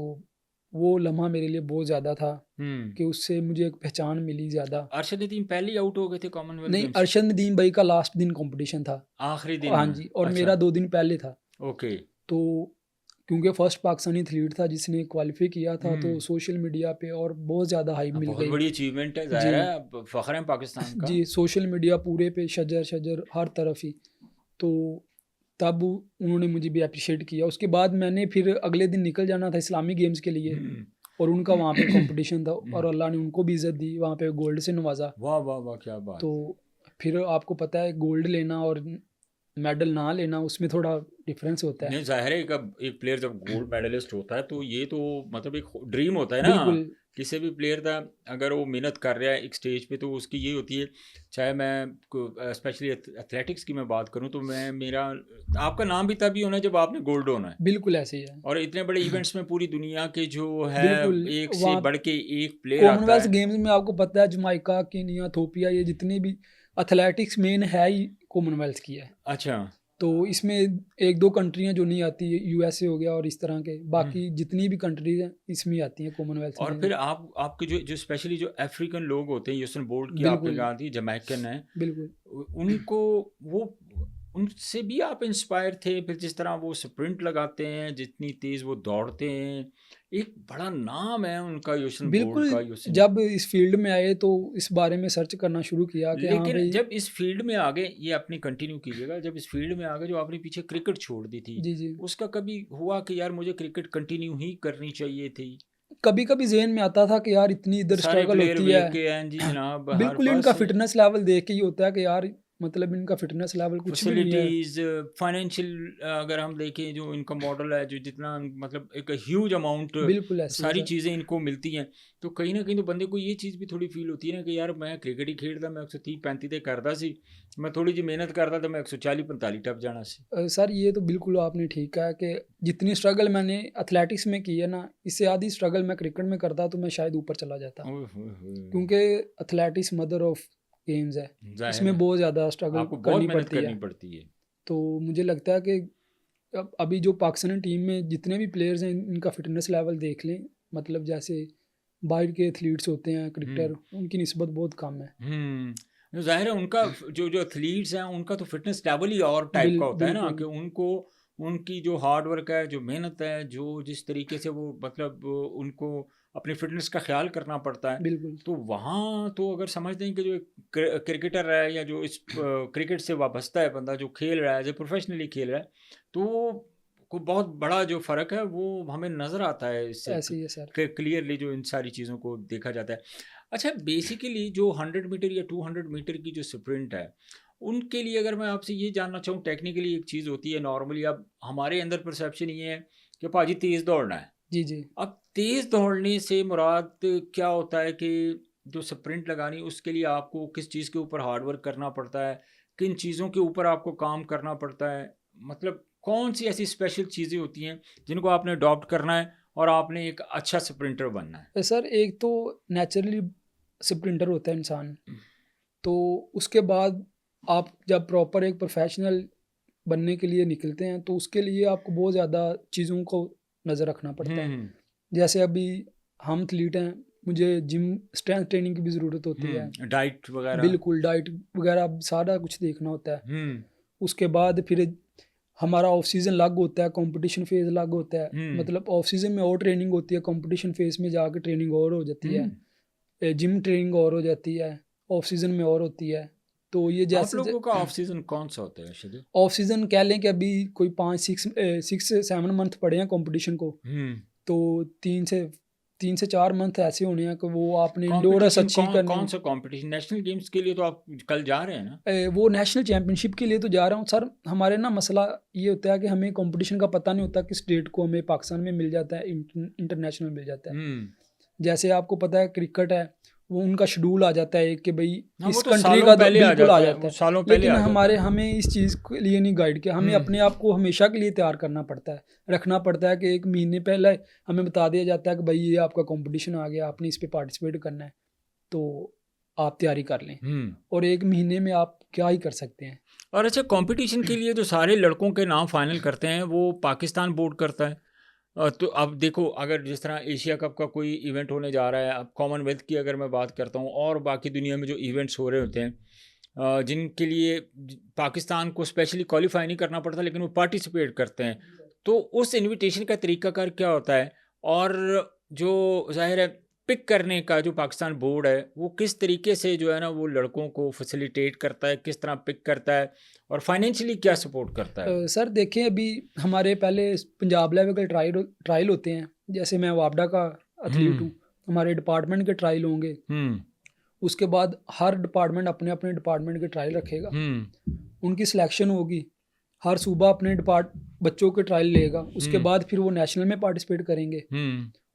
वो लम्हा मेरे लिए बहुत ज़्यादा था कि उससे मुझे एक पहचान मिली ज़्यादा। अरशद नदीम पहले आउट हो गए थे कॉमनवेल्थ नहीं, अरशद नदीम भाई का लास्ट दिन कंपटीशन था, आखिरी दिन। हाँ जी, और मेरा 2 दिन पहले था। ओके। तो क्योंकि फर्स्ट पाकिस्तानी एथलीट था जिसने क्वालिफाई किया था, तो सोशल मीडिया पे और बहुत ज़्यादा हाइप मिल गई। बहुत बड़ी अचीवमेंट है, ज़ाहिर है, फ़ख्र है पाकिस्तान का। जी, सोशल मीडिया पूरे पे शजर हर तरफ ही। तो तब उन्होंने मुझे भी अप्रिशिएट किया। उसके बाद मैंने फिर अगले दिन निकल जाना था इस्लामी गेम्स के लिए, और उनका वहाँ पे कंपटीशन था और अल्लाह ने उनको भी इज़्ज़त दी, वहाँ पे गोल्ड से नवाजा। वाह वाह वाह, क्या बात। तो फिर आपको पता है गोल्ड लेना और मेडल ना लेना उसमें थोड़ा डिफरेंस होता है। नहीं, जाहिर है एक प्लेयर जब गोल्ड मेडलिस्ट होता है तो ये तो मतलब एक ड्रीम होता है ना बिल्कुल। किसी भी प्लेयर का। अगर वो मेहनत कर रहा है एक स्टेज पे तो उसकी यही होती है। चाहे मैं स्पेशली एथलेटिक्स की मैं बात करूं तो मेरा आपका नाम भी तभी होना है जब आपने गोल्ड होना है। बिल्कुल ऐसे ही है। और इतने बड़े इवेंट्स में पूरी दुनिया के जो है बिल्कुल, एक से बढ़ के एक प्लेयर आता कॉमनवेल्थ है। गेम्स में आपको पता है जमाइका, केनिया, इथोपिया, ये जितने भी एथलेटिक्स मेन है ही कॉमनवेल्थ की है। अच्छा। तो इसमें 1-2 कंट्रियां जो नहीं आती, यूएसए हो गया और इस तरह के बाकी जितनी भी कंट्रीज हैं इसमें आती हैं कॉमनवेल्थ और में। फिर आपके जो स्पेशली जो अफ्रीकन लोग होते हैं, यूसेन बोल्ट की आपने बिल्कुल कहा थी, जमैकन है, बिल्कुल। उनको वो उनसे भी आप इंस्पायर थे? फिर जिस तरह वो स्प्रिंट लगाते हैं, जितनी तेज वो दौड़ते हैं, एक बड़ा नाम है उनका यूसेन बोल्ट का। बिल्कुल, जब इस फील्ड में आए तो इस बारे में सर्च करना शुरू किया कि हाँ लेकिन भाई। जब इस फील्ड में आ गए, ये आपने कंटिन्यू कीजिएगा, जब इस फील्ड में आ गए जो आपने पीछे क्रिकेट छोड़ दी थी, जी जी, उसका कभी हुआ कि यार मुझे क्रिकेट कंटिन्यू ही करनी चाहिए थी? कभी कभी जेहन में आता था कि यार इतनी इधर सारे स्ट्रगल प्लेयर होती है। वेख के हैं जी जनाब, हर बिल्कुल, इनका पास फिटनेस लेवल देख के ही होता है कि यार मतलब इनका फिटनेस लेवल कुछ भी नहीं है। फैसिलिटीज़, फाइनेंशियल अगर हम देखें जो इनका मॉडल है, जो जितना मतलब एक ह्यूज अमाउंट बिल्कुल ऐसे ही है सारी सर। चीज़ें इनको मिलती हैं, तो कहीं ना कहीं तो बंदे को ये चीज़ भी थोड़ी फील होती है ना कि यार मैं क्रिकेट ही खेलता, मैं 130-35 ते करता सी, मैं थोड़ी जी मेहनत करता तो मैं 140-45 टप जाना सी। सर ये तो बिल्कुल आपने ठीक कहा कि जितनी स्ट्रगल मैंने एथलेटिक्स में की है ना, इससे आधी स्ट्रगल मैं क्रिकेट में करता तो मैं शायद ऊपर चला जाता, ओए होए होए, क्योंकि एथलेटिक्स मदर ऑफ गेम्स है। जाहिर इसमें है बहुत ज़्यादा स्ट्रगल आपको बहुत करनी मेहनत पड़ती है। करनी पड़ती है। तो मुझे लगता है कि अभी जो पाकिस्तानी टीम में जितने भी प्लेयर्स हैं इनका फिटनेस लेवल देख लें, मतलब जैसे बाहर के एथलीट्स होते हैं क्रिकेटर, उनकी निस्बत बहुत कम है। ज़ाहिर है उनका जो जो एथलीट्स हैं उनका तो फिटनेस लेवल ही और टाइप का होता है ना, कि बिल्कुल उनको उनकी जो हार्ड वर्क है, जो मेहनत है, जो जिस तरीके से वो मतलब उनको अपनी फिटनेस का ख्याल करना पड़ता है, बिल्कुल तो वहाँ तो अगर समझ दें कि जो एक क्रिकेटर है या जो इस क्रिकेट से वाबस्ता है बंदा जो खेल रहा है, जो प्रोफेशनली खेल रहा है, तो को बहुत बड़ा जो फ़र्क है वो हमें नज़र आता है इससे ऐसे ही है सर। क्लियरली जो इन सारी चीज़ों को देखा जाता है। अच्छा, बेसिकली जो 100 मीटर या 200 मीटर की जो स्प्रिंट है, उनके लिए अगर मैं आपसे ये जानना चाहूँ, टेक्निकली एक चीज़ होती है नॉर्मली, अब हमारे अंदर परसेप्शन ये है कि पाजी तेज़ दौड़ना है। जी जी, अब तेज़ दौड़ने से मुराद क्या होता है कि जो स्प्रिंट लगानी उसके लिए आपको किस चीज़ के ऊपर हार्ड वर्क करना पड़ता है, किन चीज़ों के ऊपर आपको काम करना पड़ता है, मतलब कौन सी ऐसी स्पेशल चीज़ें होती हैं जिनको आपने अडॉप्ट करना है और आपने एक अच्छा स्प्रिंटर बनना है? सर एक तो नेचुरली स्प्रिंटर होता है इंसान, तो उसके बाद आप जब प्रॉपर एक प्रोफेशनल बनने के लिए निकलते हैं तो उसके लिए आपको बहुत ज़्यादा चीज़ों को नज़र रखना पड़ता है। हम्म जैसे अभी हम एथलीट हैं, मुझे जिम स्ट्रेंथ ट्रेनिंग की भी ज़रूरत होती है। डाइट वगैरह। बिल्कुल, डाइट वगैरह सारा कुछ देखना होता है। हम्म उसके बाद फिर हमारा ऑफ सीज़न अलग होता है, कंपटीशन फेज़ अलग होता है। हम्म मतलब ऑफ सीज़न में और ट्रेनिंग होती है, कंपटीशन फेज़ में जाके ट्रेनिंग और हो जाती है, जिम ट्रेनिंग और हो जाती है, ऑफ सीज़न में और होती है। तो ये आप जैसे लोगों का ऑफ सीजन कौन सा होता है शेड्यूल? ऑफ सीज़न कह लें कि अभी कोई 5-6-7 मंथ पड़े हैं कंपटीशन को, तो 3 से 4 मंथ ऐसे होने हैं कि वो आपने इंडोरस कंपटीशन अच्छी कौन करनी कौन है। सा कंपटीशन? नेशनल गेम्स के लिए तो आप कल जा रहे हैं ना? वो नेशनल चैम्पियनशिप के लिए तो जा रहा हूँ सर। हमारे ना मसला ये होता है कि हमें कंपटीशन का पता नहीं होता किस डेट को हमें पाकिस्तान में मिल जाता है, इंटरनेशनल मिल जाता है। जैसे आपको पता है क्रिकेट है, वो उनका शेड्यूल आ जाता है कि भाई हाँ, इस वो तो कंट्री सालों का तो पहले आ बिल्कुल आ जाता है, जाता वो है। सालों पहले लेकिन आ जाता हमारे है। हमें इस चीज़ के लिए नहीं गाइड किया, हमें अपने आप को हमेशा के लिए तैयार करना पड़ता है, रखना पड़ता है कि 1 महीने पहले हमें बता दिया जाता है कि भाई ये आपका कंपटीशन आ गया, आपने इस पे पार्टिसिपेट करना है, तो आप तैयारी कर लें। और 1 महीने में आप क्या ही कर सकते हैं। और अच्छा, कंपटीशन के लिए जो सारे लड़कों के नाम फाइनल करते हैं वो पाकिस्तान बोर्ड करता है। तो अब देखो, अगर जिस तरह एशिया कप का कोई इवेंट होने जा रहा है, अब कॉमनवेल्थ की अगर मैं बात करता हूँ और बाकी दुनिया में जो इवेंट्स हो रहे होते हैं, जिनके लिए पाकिस्तान को स्पेशली क्वालिफाई नहीं करना पड़ता लेकिन वो पार्टिसिपेट करते हैं, तो उस इनविटेशन का तरीकाकार क्या होता है? और जो जाहिर है पिक करने का जो पाकिस्तान बोर्ड है वो किस तरीके से जो है ना वो लड़कों को फैसिलिटेट करता है, किस तरह पिक करता है और फाइनेंशियली क्या सपोर्ट करता है? सर देखें, अभी हमारे पहले पंजाब लेवल के ट्रायल होते हैं। जैसे मैं वापडा का एथलीट हूँ, हमारे डिपार्टमेंट के ट्रायल होंगे। उसके बाद हर डिपार्टमेंट अपने अपने डिपार्टमेंट के ट्रायल रखेगा, उनकी सिलेक्शन होगी, हर सूबा अपने बच्चों के ट्रायल लेगा। उसके बाद फिर वो नेशनल में पार्टिसिपेट करेंगे।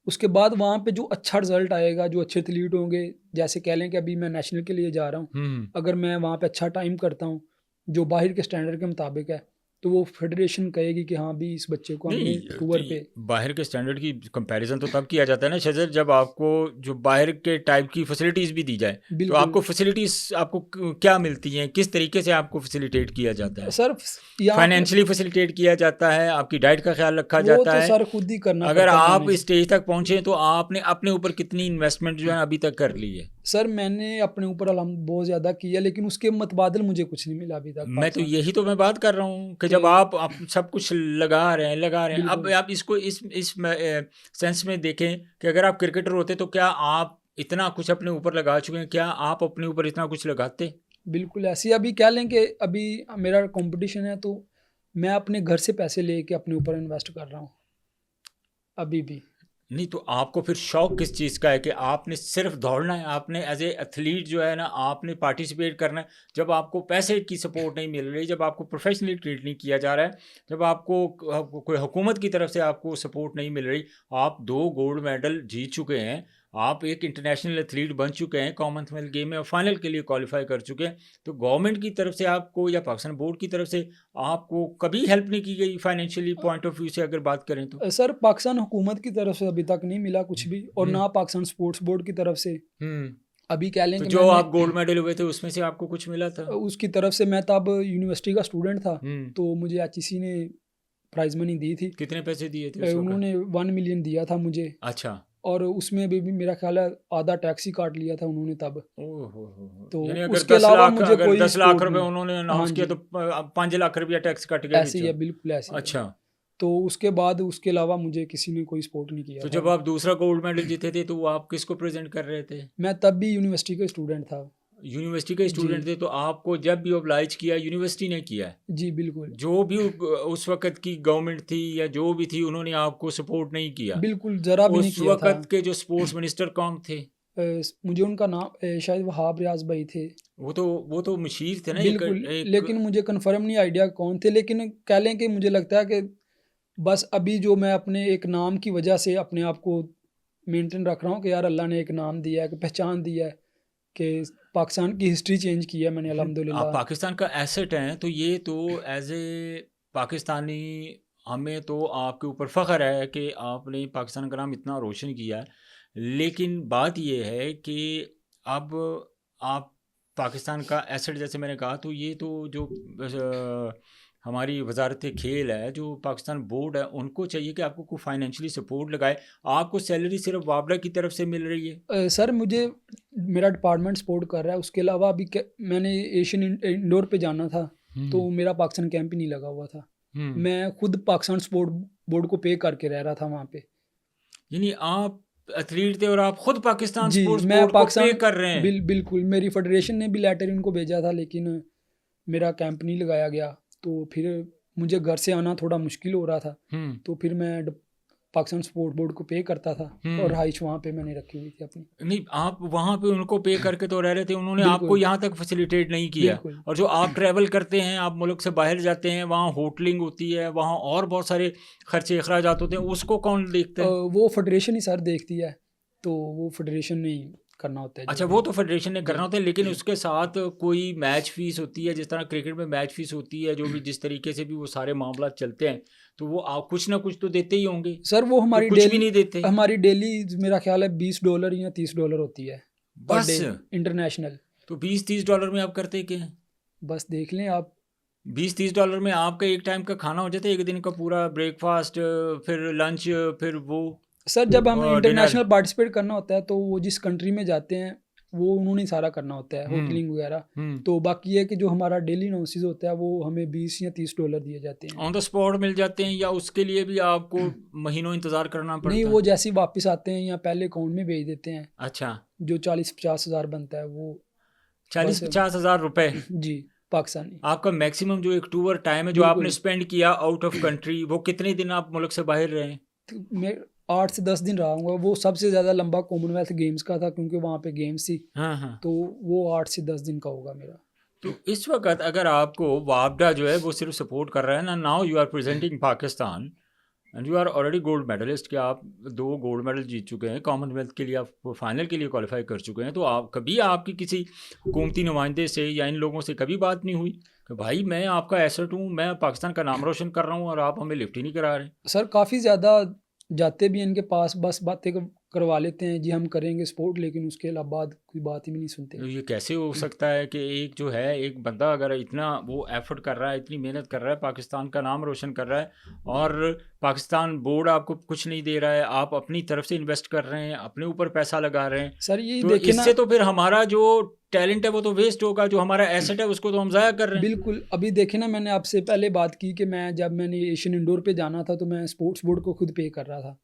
उसके बाद वहाँ पे जो अच्छा रिजल्ट आएगा, जो अच्छे एथलीट होंगे, जैसे कह लें कि अभी मैं नेशनल के लिए जा रहा हूँ, अगर मैं वहाँ पे अच्छा टाइम करता हूँ जो बाहर के स्टैंडर्ड के मुताबिक है, तो वो फेडरेशन कहेगी कि हाँ भी इस बच्चे को हमने नहीं, टूर तो पे। बाहर के स्टैंडर्ड की कंपैरिजन तो तब किया जाता है ना शजर, जब आपको जो बाहर के टाइप की फैसिलिटीज़ भी दी जाए। तो बिल्कुल आपको फैसिलिटीज़ आपको क्या मिलती हैं, किस तरीके से आपको फैसिलिटेट किया जाता है? सर यहाँ पे फाइनेंशियली फैसिलिटेट किया जाता है, आपकी डाइट का ख्याल रखा वो जाता तो है? सर खुद ही करना अगर पड़ता है आप मैनेज। स्टेज तक पहुंचे तो आपने अपने ऊपर कितनी इन्वेस्टमेंट जो है अभी तक कर ली है? सर मैंने अपने ऊपर बहुत ज़्यादा किया, लेकिन उसके मुतबादल मुझे कुछ नहीं मिला अभी तक मैं तो पाकिस्तान यही तो मैं बात कर रहा हूँ कि के। जब आप सब कुछ लगा रहे हैं, अब बिल्कुल आप इसको इस सेंस में देखें कि अगर आप क्रिकेटर होते तो क्या आप इतना कुछ अपने ऊपर लगा चुके हैं? क्या आप अपने ऊपर इतना कुछ लगाते? बिल्कुल ऐसे ही अभी कह लें कि अभी मेरा कंपटीशन है, तो मैं अपने घर से पैसे लेके अपने ऊपर इन्वेस्ट कर रहा हूँ अभी भी। नहीं, तो आपको फिर शौक किस चीज़ का है कि आपने सिर्फ दौड़ना है, आपने एज ए एथलीट जो है ना आपने पार्टिसिपेट करना है? जब आपको पैसे की सपोर्ट नहीं मिल रही, जब आपको प्रोफेशनली ट्रीट नहीं किया जा रहा है, जब आपको कोई हुकूमत की तरफ से आपको सपोर्ट नहीं मिल रही, आप 2 गोल्ड मेडल जीत चुके हैं, आप एक इंटरनेशनल एथलीट बन चुके हैं, कॉमनवेल्थ गेम में और फाइनल के लिए क्वालिफाई कर चुके हैं, तो गवर्नमेंट की तरफ से आपको या पाकिस्तान बोर्ड की तरफ से आपको कभी हेल्प नहीं की गई फाइनेंशियली पॉइंट ऑफ व्यू से अगर बात करें तो? सर पाकिस्तान हुकूमत की तरफ से अभी तक नहीं मिला कुछ भी, और ना पाकिस्तान स्पोर्ट्स बोर्ड की तरफ से। अभी कह लें तो कि जो आप मैंने गोल्ड मेडल हुए थे उसमें से आपको कुछ मिला था? उसकी तरफ से, मैं तब यूनिवर्सिटी का स्टूडेंट था, तो मुझे एचईसी ने प्राइज मनी दी थी। कितने पैसे दिए थे उस वक्त? उन्होंने 1 मिलियन दिया था मुझे, अच्छा। और उसमें भी मेरा ख्याल है आधा टैक्स ही काट लिया था उन्होंने तब। तो यानी अगर उसके 10 अलावा लाख मुझे अगर कोई 10 लाख सपोर्ट रुपए नहीं। उन्होंने हाँ अनाउंस किया जी, तो 5 लाख रुपया टैक्स कट गया ऐसे ही है, बीचों? बिल्कुल ऐसे ही है। अच्छा। तो उसके बाद उसके अलावा मुझे किसी ने कोई सपोर्ट नहीं किया तो था। जब आप दूसरा गोल्ड मेडल जीते थे तो वो आप किसको प्रेजेंट कर रहे थे? मैं तब भी यूनिवर्सिटी का स्टूडेंट था। यूनिवर्सिटी के जी स्टूडेंट थे, तो आपको जब भी ऑब्लाइज किया यूनिवर्सिटी ने किया है? जी बिल्कुल जो भी उस वक्त की गवर्नमेंट थी या जो भी थी उन्होंने आपको सपोर्ट नहीं किया? बिल्कुल, ज़रा भी नहीं उस किया था। वक्त के जो स्पोर्ट्स मिनिस्टर कौन थे? मुझे उनका नाम शायद वहाब रियाज भाई थे। वो तो मशीर थे ना, बिल्कुल, एक लेकिन मुझे कंफर्म नहीं आइडिया कौन थे, लेकिन कह लें कि मुझे लगता है कि बस अभी जो मैं अपने एक नाम की वजह से अपने आप को मेंटेन रख रहा हूँ कि यार अल्लाह ने एक नाम दिया है, कि पहचान दिया है, कि पाकिस्तान की हिस्ट्री चेंज की है मैंने आप अल्हम्दुलिल्लाह। पाकिस्तान का एसेट हैं, तो ये तो एज ए पाकिस्तानी हमें तो आपके ऊपर फ़ख्र है कि आपने पाकिस्तान का नाम इतना रोशन किया है। लेकिन बात ये है कि अब आप पाकिस्तान का एसेट जैसे मैंने कहा, तो ये तो जो हमारी वजारत खेल है, जो पाकिस्तान बोर्ड है, उनको चाहिए कि आपको कोई फाइनेंशियली सपोर्ट लगाए। आपको सैलरी सिर्फ वापडा की तरफ से मिल रही है? सर मुझे मेरा डिपार्टमेंट सपोर्ट कर रहा है, उसके अलावा अभी मैंने एशियन इंडोर पे जाना था, तो मेरा पाकिस्तान कैंप ही नहीं लगा हुआ था। मैं खुद पाकिस्तान स्पोर्ट बोर्ड को पे करके रह रहा था वहाँ पे। यानी आप एथलीट थे और आप खुद पाकिस्तान जी, स्पोर्ट्स मैं बोर्ड को पे पाकिस्तान कर रहे हैं। बिल्कुल मेरी फेडरेशन ने भी लेटर इनको भेजा था, लेकिन मेरा कैंप नहीं लगाया गया, तो फिर मुझे घर से आना थोड़ा मुश्किल हो रहा था। हम्म तो फिर मैं पाकिस्तान स्पोर्ट बोर्ड को पे करता था और रहाइश वहाँ पे मैंने रखी हुई थी अपनी। नहीं, आप वहाँ पे उनको पे करके तो रह रहे थे, उन्होंने आपको बिल्कुल, यहाँ तक फैसिलिटेट नहीं किया। बिल्कुल। और जो आप ट्रैवल करते हैं, आप मुल्क से बाहर जाते हैं, वहाँ होटलिंग होती है, वहाँ और बहुत सारे खर्चे अखराजात होते हैं, उसको कौन देखता है? वो फेडरेशन ही सर देखती है, तो वो फेडरेशन ने ही करना होता है जो अच्छा, भी। वो तो फेडरेशन ने जी, करना होता है, लेकिन उसके साथ कोई मैच फीस होती है, जिस तरह क्रिकेट में मैच फीस होती है, जो भी जिस तरीके से भी वो सारे मामला चलते हैं, तो वो आप कुछ ना कुछ तो देते ही होंगे। सर वो तो कुछ भी नहीं देते हमारी डेली मेरा ख्याल है $20 या $30 होती है पर बस। Day international. तो 20-30 डॉलर में आप करते क्या हैं? बस देख लें आप। 20-30 डॉलर में आपका एक टाइम का खाना हो जाता है, एक दिन का पूरा ब्रेकफास्ट, फिर लंच, फिर वो सर जब हमें डिनर। इंटरनेशनल पार्टिसिपेट करना होता है तो वो जिस कंट्री में जाते हैं वो उन्होंने ही सारा करना होता है, हम्म होटलिंग वगैरह। हम्म तो बाकी है कि जो हमारा डेली नॉसिस होता है वो हमें $20 या $30 दिए जाते हैं। ऑन द स्पॉट मिल जाते हैं, या उसके लिए भी आपको महीनों इंतज़ार करना नहीं, पड़ता वो है? जैसे ही वापस आते हैं या पहले अकाउंट में भेज देते हैं, अच्छा, जो 40-50 हज़ार बनता है वो। बस 40-50 हज़ार रुपए जी, पाकिस्तानी। आपका मैक्सिमम जो एक टूर टाइम है जो आपने बिल्कुल। स्पेंड किया आउट ऑफ कंट्री, वो कितने दिन आप मुल्क से बाहर रहे? तो मैं 8 से 10 दिन रहा हूँगा। वो सबसे ज़्यादा लंबा कॉमनवेल्थ गेम्स का था क्योंकि वहाँ पे गेम्स थी, हाँ हाँ। तो वो 8 से 10 दिन का होगा मेरा। तो इस वक्त अगर आपको वापडा जो है वो सिर्फ सपोर्ट कर रहा है ना, now you are presenting Pakistan and you are already gold medalist, कि आप 2 गोल्ड मेडल जीत चुके हैं, कॉमनवेल्थ के लिए आप फाइनल के लिए क्वालिफाई कर चुके हैं, तो आप कभी आपकी किसी हुकूमती नुमाइंदे से या इन लोगों से कभी बात नहीं हुई कि भाई मैं आपका एसेट हूँ, मैं पाकिस्तान का नाम रोशन कर रहा हूँ और आप हमें लिफ्ट ही नहीं करा रहे? सर काफ़ी ज़्यादा जाते भी हैं इनके पास, बस बातें करवा लेते हैं, जी हम करेंगे सपोर्ट, लेकिन उसके अलावा बाद कोई बात ही भी नहीं सुनते। तो ये कैसे हो सकता है कि एक जो है एक बंदा अगर इतना वो एफर्ट कर रहा है, इतनी मेहनत कर रहा है, पाकिस्तान का नाम रोशन कर रहा है, और पाकिस्तान बोर्ड आपको कुछ नहीं दे रहा है, आप अपनी तरफ से इन्वेस्ट कर रहे हैं, अपने ऊपर पैसा लगा रहे हैं, सर ये तो देखे ना, इससे तो फिर हमारा जो टैलेंट है वो तो वेस्ट होगा, जो हमारा एसेट है उसको तो हम ज़ाया कर रहे हैं। बिल्कुल अभी देखे ना, मैंने आपसे पहले बात की कि मैंने एशियन इंडोर पे जाना था तो मैं स्पोर्ट्स बोर्ड को खुद पे कर रहा था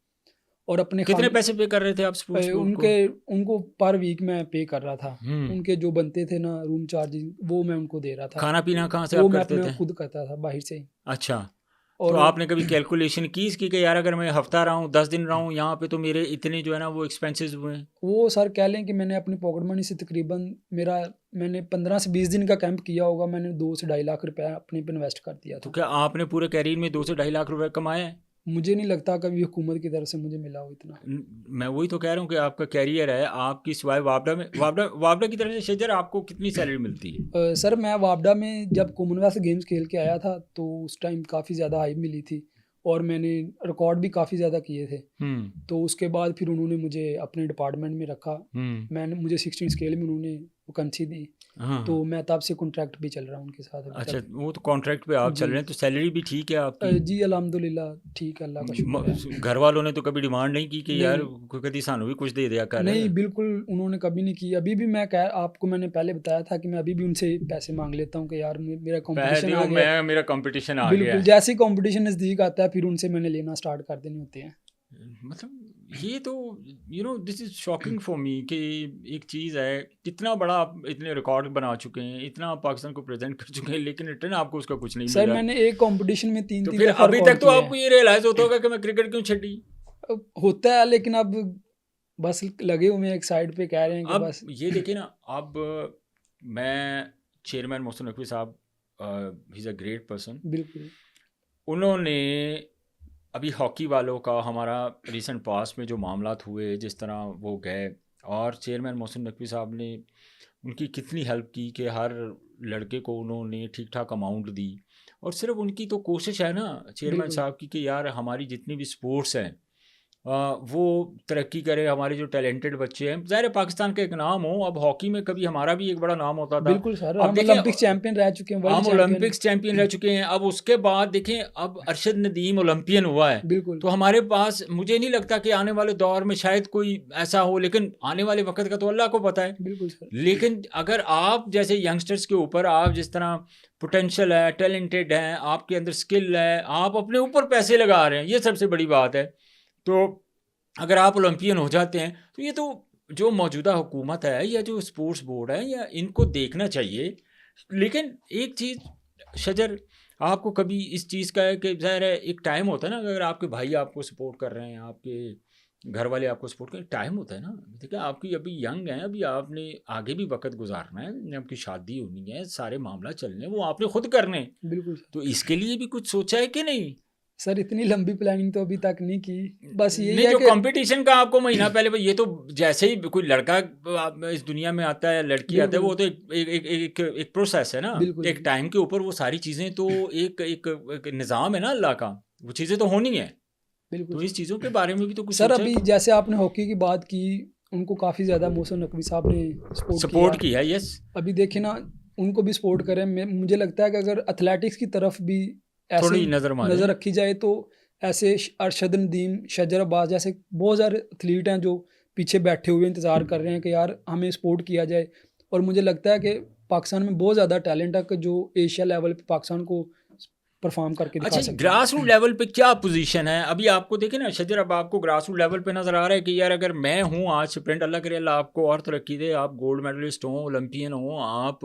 और अपने कितने पैसे पे कर रहे थे आप स्पोर्ट्स बोर्ड को? उनको पर वीक मैं पे कर रहा था। हम्म उनके जो बनते थे ना रूम चार्जेस, वो मैं उनको दे रहा था। खाना पीना कहाँ से वो आप मैं करते अपना थे? खुद करता था बाहर से ही। अच्छा, तो और आपने कभी कैलकुलेशन की इसकी कि यार अगर मैं हफ्ता रहा हूँ, 10 दिन रहा हूँ यहाँ पे, तो मेरे इतने जो है ना वो एक्सपेंसेस हुए हैं? वो सर कह लें कि मैंने अपनी पॉकेट मनी से तकरीबन मैंने 15 से 20 दिन का कैंप किया होगा, मैंने 2 से 2.5 लाख रुपया अपने पे इन्वेस्ट कर दिया तो था। क्या आपने पूरे कैरियर में 2 से 2.5 लाख रुपए कमाए हैं? मुझे नहीं लगता कभी हुकूमत की तरफ से मुझे मिला हो इतना। मैं वही तो कह रहा हूँ कि आपका कैरियर है, आपकी सिवाय वापडा में, वापडा की तरफ से शेजर आपको कितनी सैलरी मिलती है? सर मैं वापडा में जब कॉमनवेल्थ गेम्स खेल के आया था तो उस टाइम काफ़ी ज़्यादा हाइप मिली थी और मैंने रिकॉर्ड भी काफ़ी ज़्यादा किए थे। तो उसके बाद फिर उन्होंने मुझे अपने डिपार्टमेंट में रखा। मुझे 16 स्केल में उन्होंने वैकेंसी दी, हाँ तो मैं तब से कॉन्ट्रैक्ट भी चल रहा हूँ उनके साथ अभी अच्छा, तक। वो तो कॉन्ट्रैक्ट पे आप चल जी। रहे हैं, तो सैलरी भी ठीक है आपकी? जी अल्हम्दुलिल्लाह ठीक है, अल्लाह का शुक्र है। घर वालों ने तो कभी डिमांड नहीं की कि यार नहीं, कभी सानू भी कुछ दे दिया कर? नहीं बिल्कुल उन्होंने कभी नहीं की। अभी भी आपको मैंने पहले बताया था कि मैं अभी भी उनसे पैसे माँग लेता हूँ कि यार मेरा पैसे कॉम्पिटिशन दियो, आ गया है। मेरा कंपटीशन आ गया बिल्कुल, है। जैसे ही कॉम्पिटिशन नज़दीक आता है फिर उनसे मैंने लेना स्टार्ट कर देने होते हैं। मतलब ये तो this is shocking for me कि एक चीज़ है, कितना बड़ा आप इतने रिकॉर्ड बना चुके हैं, इतना आप पाकिस्तान को प्रेजेंट कर चुके हैं, लेकिन रिटर्न आपको उसका कुछ नहीं मिल सर रहा। मैंने एक कॉम्पिटिशन में तीन तो तीन फिर दफ़ा अभी रिकॉर्ड तक तो किया आपको है। ये रियलाइज होता होगा कि मैं क्रिकेट क्यों छड़ी। अब होता है, लेकिन अब बस लगे हुए हैं एक साइड पे, कह रहे हैं कि अब बस। ये देखिए ना, अब मैं चेयरमैन मोहसिन नकवी साहब, he is a great person, बिल्कुल। उन्होंने अभी हॉकी वालों का हमारा रिसेंट पास्ट में जो मामलात हुए, जिस तरह वो गए, और चेयरमैन मोहसिन नकवी साहब ने उनकी कितनी हेल्प की कि हर लड़के को उन्होंने ठीक ठाक अमाउंट दी। और सिर्फ उनकी तो कोशिश है ना चेयरमैन बिल्कुल। साहब की कि यार हमारी जितनी भी स्पोर्ट्स हैं वो तरक्की करे, हमारे जो टैलेंटेड बच्चे हैं, ज़ाहिर है पाकिस्तान का एक नाम हो। अब हॉकी में कभी हमारा भी एक बड़ा नाम होता था। बिल्कुल सर, अब हम देखिए ओलंपिक चैंपियन रह चुके हैं, वर्ल्ड हम चैंपियन। ओलंपिक्स चैंपियन रह चुके हैं। अब उसके बाद देखें, अब अरशद नदीम ओलंपियन हुआ है, बिल्कुल तो हमारे पास मुझे नहीं लगता कि आने वाले दौर में शायद कोई ऐसा हो, लेकिन आने वाले वक्त का तो अल्लाह को पता है। बिल्कुल सर। लेकिन अगर आप जैसे यंगस्टर्स के ऊपर, आप जिस तरह पोटेंशियल है, टैलेंटेड हैं, आपके अंदर स्किल है, आप अपने ऊपर पैसे लगा रहे हैं, ये सबसे बड़ी बात है। तो अगर आप ओलंपियन हो जाते हैं तो ये तो जो मौजूदा हुकूमत है या जो स्पोर्ट्स बोर्ड है, या इनको देखना चाहिए। लेकिन एक चीज़ शजर, आपको कभी इस चीज़ का है कि ज़ाहिर है एक टाइम होता है ना, अगर आपके भाई आपको सपोर्ट कर रहे हैं, आपके घर वाले आपको सपोर्ट कर रहे हैं, टाइम होता है ना। देखिए आपकी अभी यंग है, अभी आपने आगे भी वक्त गुजारना है, आपकी शादी होनी है, सारे मामला चलने हैं, वो आपने खुद करने हैं। बिल्कुल सर। तो इसके लिए भी कुछ सोचा है कि नहीं? सर इतनी लंबी प्लानिंग तो अभी तक नहीं की, बस यही नहीं, है जो कि कंपटीशन का आपको महीना पहले, ये तो जैसे ही कोई लड़का इस दुनिया में आता है, लड़की आता है, बिल्कुल वो तो एक प्रोसेस है ना, बिल्कुल एक टाइम के ऊपर वो सारी चीज़ें तो एक एक, एक निज़ाम है ना अल्लाह का, वो चीज़ें तो होनी है। बिल्कुल तो सर। इस चीज़ों के बारे में भी तो कुछ सर सोचा अभी है? जैसे आपने हॉकी की बात की, उनको काफ़ी ज़्यादा मोहसिन नकवी साहब ने सपोर्ट सपोर्ट किया। की है, यस। अभी देखे ना, उनको भी सपोर्ट करें। मुझे लगता है कि अगर एथलेटिक्स की तरफ भी ऐसे थोड़ी नज़र मारें। नज़र रखी जाए तो ऐसे अरशद नदीम, शजर अब्बास जैसे बहुत सारे एथलीट हैं जो पीछे बैठे हुए इंतज़ार कर रहे हैं कि यार हमें सपोर्ट किया जाए। और मुझे लगता है कि पाकिस्तान में बहुत ज़्यादा टैलेंट है कि जो एशिया लेवल पे पाकिस्तान को परफॉर्म करके दिखा अच्छा, सकते हैं। ग्रास रूट लेवल पे क्या पोजीशन है अभी? आपको देखें ना शजर, अब आपको ग्रास रूट लेवल पे नज़र आ रहा है कि यार अगर मैं हूँ आज स्प्रिंट, अल्लाह करे अल्लाह आपको और तरक्की दे, आप गोल्ड मेडलिस्ट हों, ओलंपियन हों, आप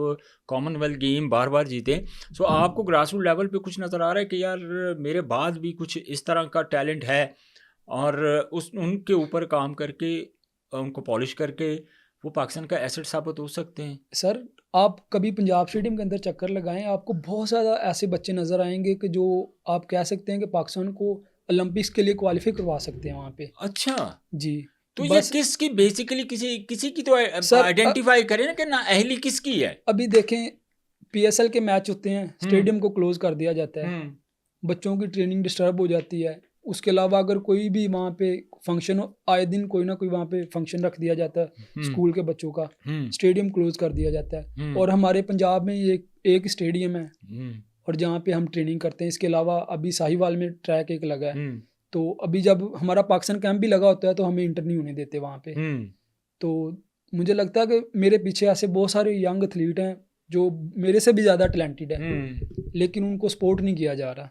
कॉमनवेल्थ गेम बार बार जीतें, सो आपको ग्रास रूट लेवल पे कुछ नज़र आ रहा है कि यार मेरे बाद भी कुछ इस तरह का टैलेंट है, और उस उनके ऊपर काम करके, उनको पॉलिश करके वो पाकिस्तान का एसेट साबित हो सकते हैं? सर आप कभी पंजाब स्टेडियम के अंदर चक्कर लगाएं, आपको बहुत ज़्यादा ऐसे बच्चे नज़र आएंगे कि जो आप कह सकते हैं कि पाकिस्तान को ओलंपिक्स के लिए क्वालिफाई करवा सकते हैं वहाँ पे। अच्छा, जी। तो ये बस किसकी बेसिकली, किसी किसी की तो सर आइडेंटिफाई करें ना कि ना अहली किसकी है। अभी देखें, पीएसएल के मैच होते हैं, स्टेडियम को क्लोज कर दिया जाता है, हम्म बच्चों की ट्रेनिंग डिस्टर्ब हो जाती है। उसके अलावा अगर कोई भी वहाँ पे फंक्शन हो, आए दिन कोई ना कोई वहाँ पे फंक्शन रख दिया जाता है स्कूल के बच्चों का, हम्म स्टेडियम क्लोज कर दिया जाता है। हम्म और हमारे पंजाब में एक स्टेडियम है हम्म और जहाँ पे हम ट्रेनिंग करते हैं। इसके अलावा अभी साहिवाल में ट्रैक एक लगा है, हम्म तो अभी जब हमारा पाकिस्तान कैंप भी लगा होता है तो हमें इंटर नहीं होने देते वहाँ पे। हम्म तो मुझे लगता है कि मेरे पीछे ऐसे बहुत सारे यंग एथलीट हैं जो मेरे से भी ज़्यादा टैलेंटेड है, लेकिन उनको सपोर्ट नहीं किया जा रहा।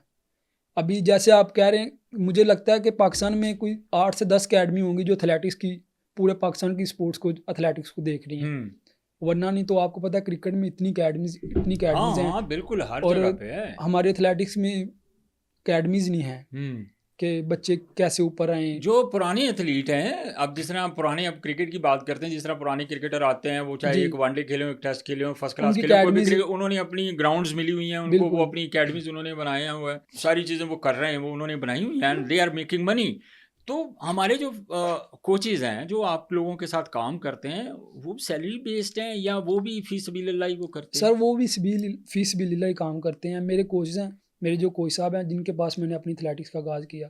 अभी जैसे आप कह रहे हैं, मुझे लगता है कि पाकिस्तान में कोई 8 से 10 अकेडमी होंगी जो एथलेटिक्स की, पूरे पाकिस्तान की स्पोर्ट्स को, एथलेटिक्स को देख रही हैं। वरना नहीं तो आपको पता है क्रिकेट में इतनी अकेडमीज हैं, हाँ बिल्कुल, हर और जगह पे है। हमारे एथलेटिक्स में अकेडमीज नहीं हैं कि बच्चे कैसे ऊपर आए। जो पुराने एथलीट हैं, अब जिस तरह पुराने, अब क्रिकेट की बात करते हैं, जिस तरह पुराने क्रिकेटर आते हैं, वो चाहे जी, एक वनडे खेले हो, एक टेस्ट खेले हो, फर्स्ट क्लास उनकी खेले हो, कोई भी अकेडमीज क्रिकेट, उन्होंने अपनी ग्राउंड्स मिली हुई हैं उनको, वो बिल्कुल अपनी अकेडमीज उन्होंने बनाया हुआ है, सारी चीज़ें वो कर रहे हैं, वो उन्होंने बनाई हुई हैं, दे आर मेकिंग मनी। तो हमारे जो कोचेज हैं जो आप लोगों के साथ काम करते हैं, वो सैलरी बेस्ड हैं या वो भी फी सबिलिल्लाह ही वो करते हैं? सर वो भी फीस सबिलिल्लाह ही काम करते हैं। मेरे कोचेज हैं, मेरे जो कोच साहब हैं जिनके पास मैंने अपनी एथलेटिक्स का आगाज़ किया,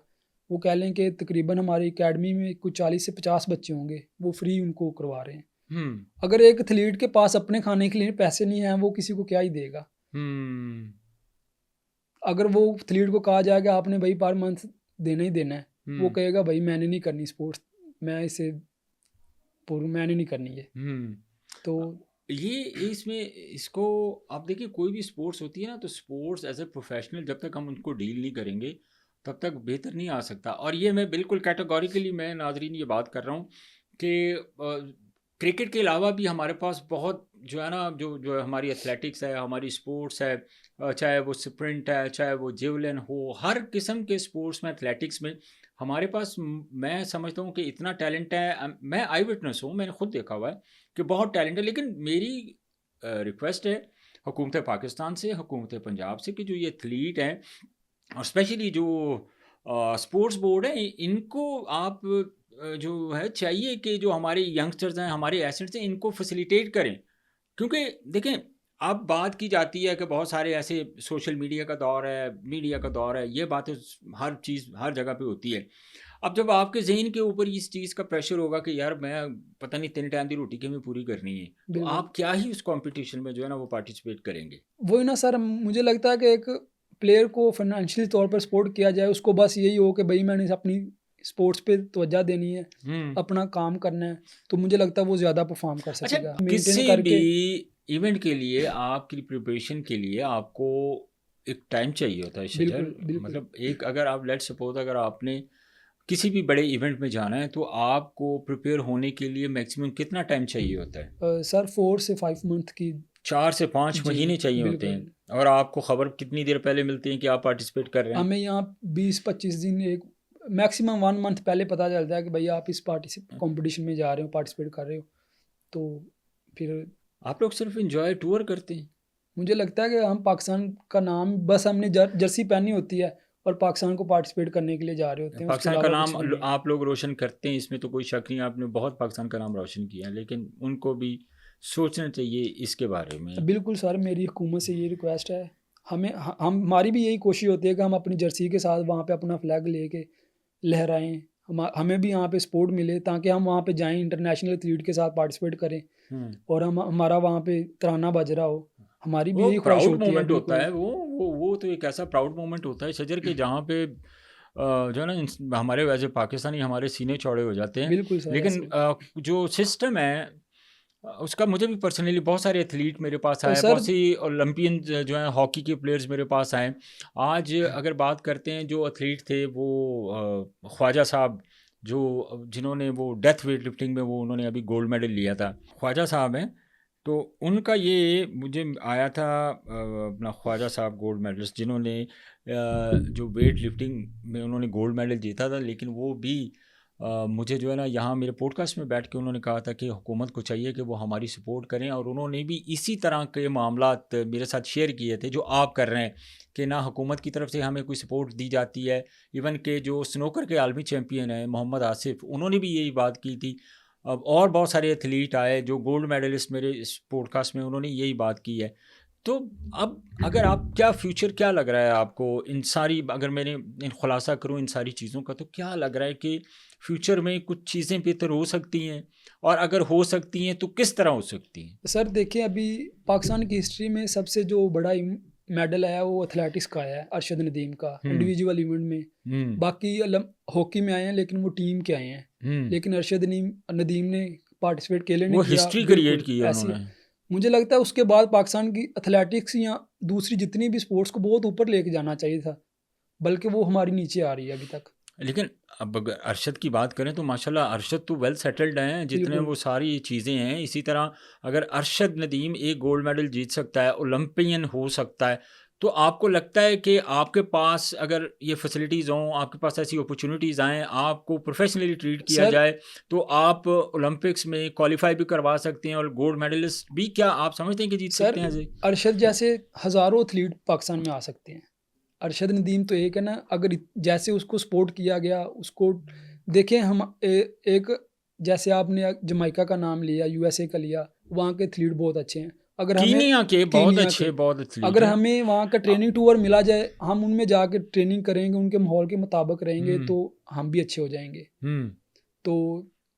वो कह लें कि तकरीबन हमारी अकेडमी में कुछ 40 से 50 बच्चे होंगे, वो फ्री उनको करवा रहे हैं। अगर एक एथलीट के पास अपने खाने के लिए पैसे नहीं हैं, वो किसी को क्या ही देगा। अगर वो एथलीट को कहा जाएगा आपने भाई पर मंथ देना ही देना है, वो कहेगा भाई मैंने नहीं करनी स्पोर्ट्स, मैंने नहीं करनी है। तो ये इसमें इसको आप देखिए, कोई भी स्पोर्ट्स होती है ना, तो स्पोर्ट्स एज ए प्रोफेशनल जब तक हम उनको डील नहीं करेंगे तब तक बेहतर नहीं आ सकता। और ये मैं बिल्कुल कैटेगोरिकली मैं नाजरीन ये बात कर रहा हूँ कि क्रिकेट के अलावा भी हमारे पास बहुत जो है ना, जो जो हमारी एथलेटिक्स है, हमारी स्पोर्ट्स है, चाहे वो स्प्रिंट है, चाहे वो जेवलिन हो, हर किस्म के स्पोर्ट्स में, एथलेटिक्स में हमारे पास मैं समझता हूँ कि इतना टैलेंट है। मैं आई विटनेस हूँ, मैंने खुद देखा हुआ है कि बहुत टैलेंट है। लेकिन मेरी रिक्वेस्ट है हुकूमत पाकिस्तान से, हुकूमत पंजाब से, कि जो ये एथलीट हैं और स्पेशली जो स्पोर्ट्स बोर्ड है, इनको आप जो है चाहिए कि जो हमारे यंगस्टर्स हैं, हमारे एसेट्स हैं, इनको फैसिलिटेट करें। क्योंकि देखें, अब बात की जाती है कि बहुत सारे ऐसे सोशल मीडिया का दौर है, मीडिया का दौर है, ये बातें हर चीज़ हर जगह पे होती है। अब जब आपके ज़हन के ऊपर इस चीज़ का प्रेशर होगा कि यार मैं पता नहीं 3 टाइम की रोटी किवें पूरी करनी है, तो बिल्कुल। आप क्या ही उस कॉम्पिटिशन में जो है ना वो पार्टिसिपेट करेंगे? वही ना सर, मुझे लगता है कि एक प्लेयर को फाइनेंशियल तौर पर सपोर्ट किया जाए, उसको बस यही हो कि भई मैंने अपनी स्पोर्ट्स पे तवज्जो देनी है, हुँ। अपना काम करना है, तो मुझे लगता है वो ज़्यादा परफ़ॉर्म कर अच्छा, सकेगा। मेंटेन किसी भी करके इवेंट के लिए आपकी प्रिपरेशन के लिए आपको एक टाइम चाहिए होता है शजर। बिल्कुल, बिल्कुल। मतलब एक अगर आप लेट्स सपोज अगर आपने किसी भी बड़े इवेंट में जाना है तो आपको प्रिपेयर होने के लिए मैक्सिमम कितना टाइम चाहिए होता है? सर 4 से 5 मंथ की। 4 से 5 जी, महीने चाहिए होते बिल्कुल। हैं और आपको खबर कितनी देर पहले मिलती है कि आप पार्टिसिपेट कर रहे हैं? हमें यहाँ 20-25 दिन, एक मैक्सिमम 1 मंथ पहले पता चलता है कि भई आप इस कॉम्पिटिशन में जा रहे हो, पार्टिसिपेट कर रहे हो। तो फिर आप लोग सिर्फ एंजॉय टूर करते हैं? मुझे लगता है कि हम पाकिस्तान का नाम, बस हमने जर्सी पहनी होती है और पाकिस्तान को पार्टिसिपेट करने के लिए जा रहे होते हैं, उसके पाकिस्तान का अलावा नाम कुछ नहीं है। आप लोग रोशन करते हैं, इसमें तो कोई शक नहीं, आपने बहुत पाकिस्तान का नाम रोशन किया है, लेकिन उनको भी सोचना चाहिए इसके बारे में। बिल्कुल सर, मेरी हुकूमत से ये रिक्वेस्ट है, हमें हमारी भी यही कोशिश होती है कि हम अपनी जर्सी के साथ वहाँ पे अपना फ्लैग लेके लहराएं, हमें भी यहाँ पे सपोर्ट मिले ताकि हम वहाँ पे जाएं, इंटरनेशनल एथलीट के साथ पार्टिसिपेट करें हम्म। और हमारा वहाँ पे तराना बज रहा हो। हमारी भी वो यही ख्वाहिश प्राउड होती है। मोमेंट होता बिल्कुल। है, वो तो एक ऐसा प्राउड मोमेंट होता है शजर के जहाँ पे जो है ना हमारे वैसे पाकिस्तानी हमारे सीने चौड़े हो जाते हैं। बिल्कुल सर, लेकिन ऐसे जो सिस्टम है उसका मुझे भी पर्सनली बहुत सारे एथलीट मेरे पास आए, सर। बहुत सी ओलंपियन जो हैं हॉकी के प्लेयर्स मेरे पास आए। आज अगर बात करते हैं जो एथलीट थे वो ख्वाजा साहब, जो जिन्होंने वो डेथ वेट लिफ्टिंग में वो उन्होंने अभी गोल्ड मेडल लिया था, ख्वाजा साहब हैं। तो उनका ये मुझे आया था अपना ख्वाजा साहब गोल्ड मेडलिस्ट जिन्होंने जो वेट लिफ्टिंग में उन्होंने गोल्ड मेडल जीता था, लेकिन वो भी मुझे जो है ना यहाँ मेरे पॉडकास्ट में बैठ के उन्होंने कहा था कि हुकूमत को चाहिए कि वो हमारी सपोर्ट करें, और उन्होंने भी इसी तरह के मामलात मेरे साथ शेयर किए थे जो आप कर रहे हैं कि ना हुकूमत की तरफ से हमें कोई सपोर्ट दी जाती है। इवन के जो स्नोकर के आलमी चैम्पियन हैं मोहम्मद आसिफ, उन्होंने भी यही बात की थी। अब और बहुत सारे एथलीट आए जो गोल्ड मेडलिस्ट मेरे इस पॉडकास्ट में, उन्होंने यही बात की है। तो अब अगर आप क्या फ्यूचर क्या लग रहा है आपको इन सारी, अगर मैंने खुलासा करूं इन सारी चीज़ों का, तो क्या लग रहा है कि फ्यूचर में कुछ चीज़ें बेहतर हो सकती हैं, और अगर हो सकती हैं तो किस तरह हो सकती हैं? सर देखिए, अभी पाकिस्तान की हिस्ट्री में सबसे जो बड़ा मेडल आया वो एथलेटिक्स का आया है, अरशद नदीम का, इंडिविजुअल इवेंट में। हम्म। बाकी हॉकी में आए हैं लेकिन वो टीम के आए हैं। लेकिन अरशद नदीम ने पार्टिसिपेट अकेले वो नहीं किया। हिस्ट्री क्रिएट बिल्कुल की है ऐसी उन्होंने। मुझे लगता है उसके बाद पाकिस्तान की एथलेटिक्स या दूसरी जितनी भी स्पोर्ट्स को बहुत ऊपर लेके जाना चाहिए था, बल्कि वो हमारी नीचे आ रही है अभी तक। लेकिन अब अगर अरशद की बात करें तो माशाल्लाह अरशद तो वेल सेटल्ड हैं, जितने बिल्कुल वो सारी चीज़ें हैं। इसी तरह अगर अरशद नदीम एक गोल्ड मेडल जीत सकता है, ओलंपियन हो सकता है, तो आपको लगता है कि आपके पास अगर ये फैसिलिटीज़ हों, आपके पास ऐसी अपॉर्चुनिटीज़ आएँ, आपको प्रोफेशनली ट्रीट किया सर। जाए, तो आप ओलंपिक्स में क्वालिफाई भी करवा सकते हैं और गोल्ड मेडलिस्ट भी क्या आप समझते हैं कि जीत सर सकते हैं ऐसे? अरशद जैसे हज़ारों एथलीट पाकिस्तान में आ सकते हैं। अरशद नदीम तो एक है ना, अगर जैसे उसको सपोर्ट किया गया, उसको देखें हम एक जैसे आपने जमाइका का नाम लिया, यूएसए का लिया, वहाँ के एथलीट बहुत अच्छे हैं। अगर हमें कीनिया के बहुत कीनिया के अच्छे बहुत एथलीट अगर हैं। हमें वहाँ का ट्रेनिंग टूर मिला जाए, हम उनमें जाके ट्रेनिंग करेंगे, उनके माहौल के मुताबिक रहेंगे, हम्म। तो हम भी अच्छे हो जाएंगे। हम्म। तो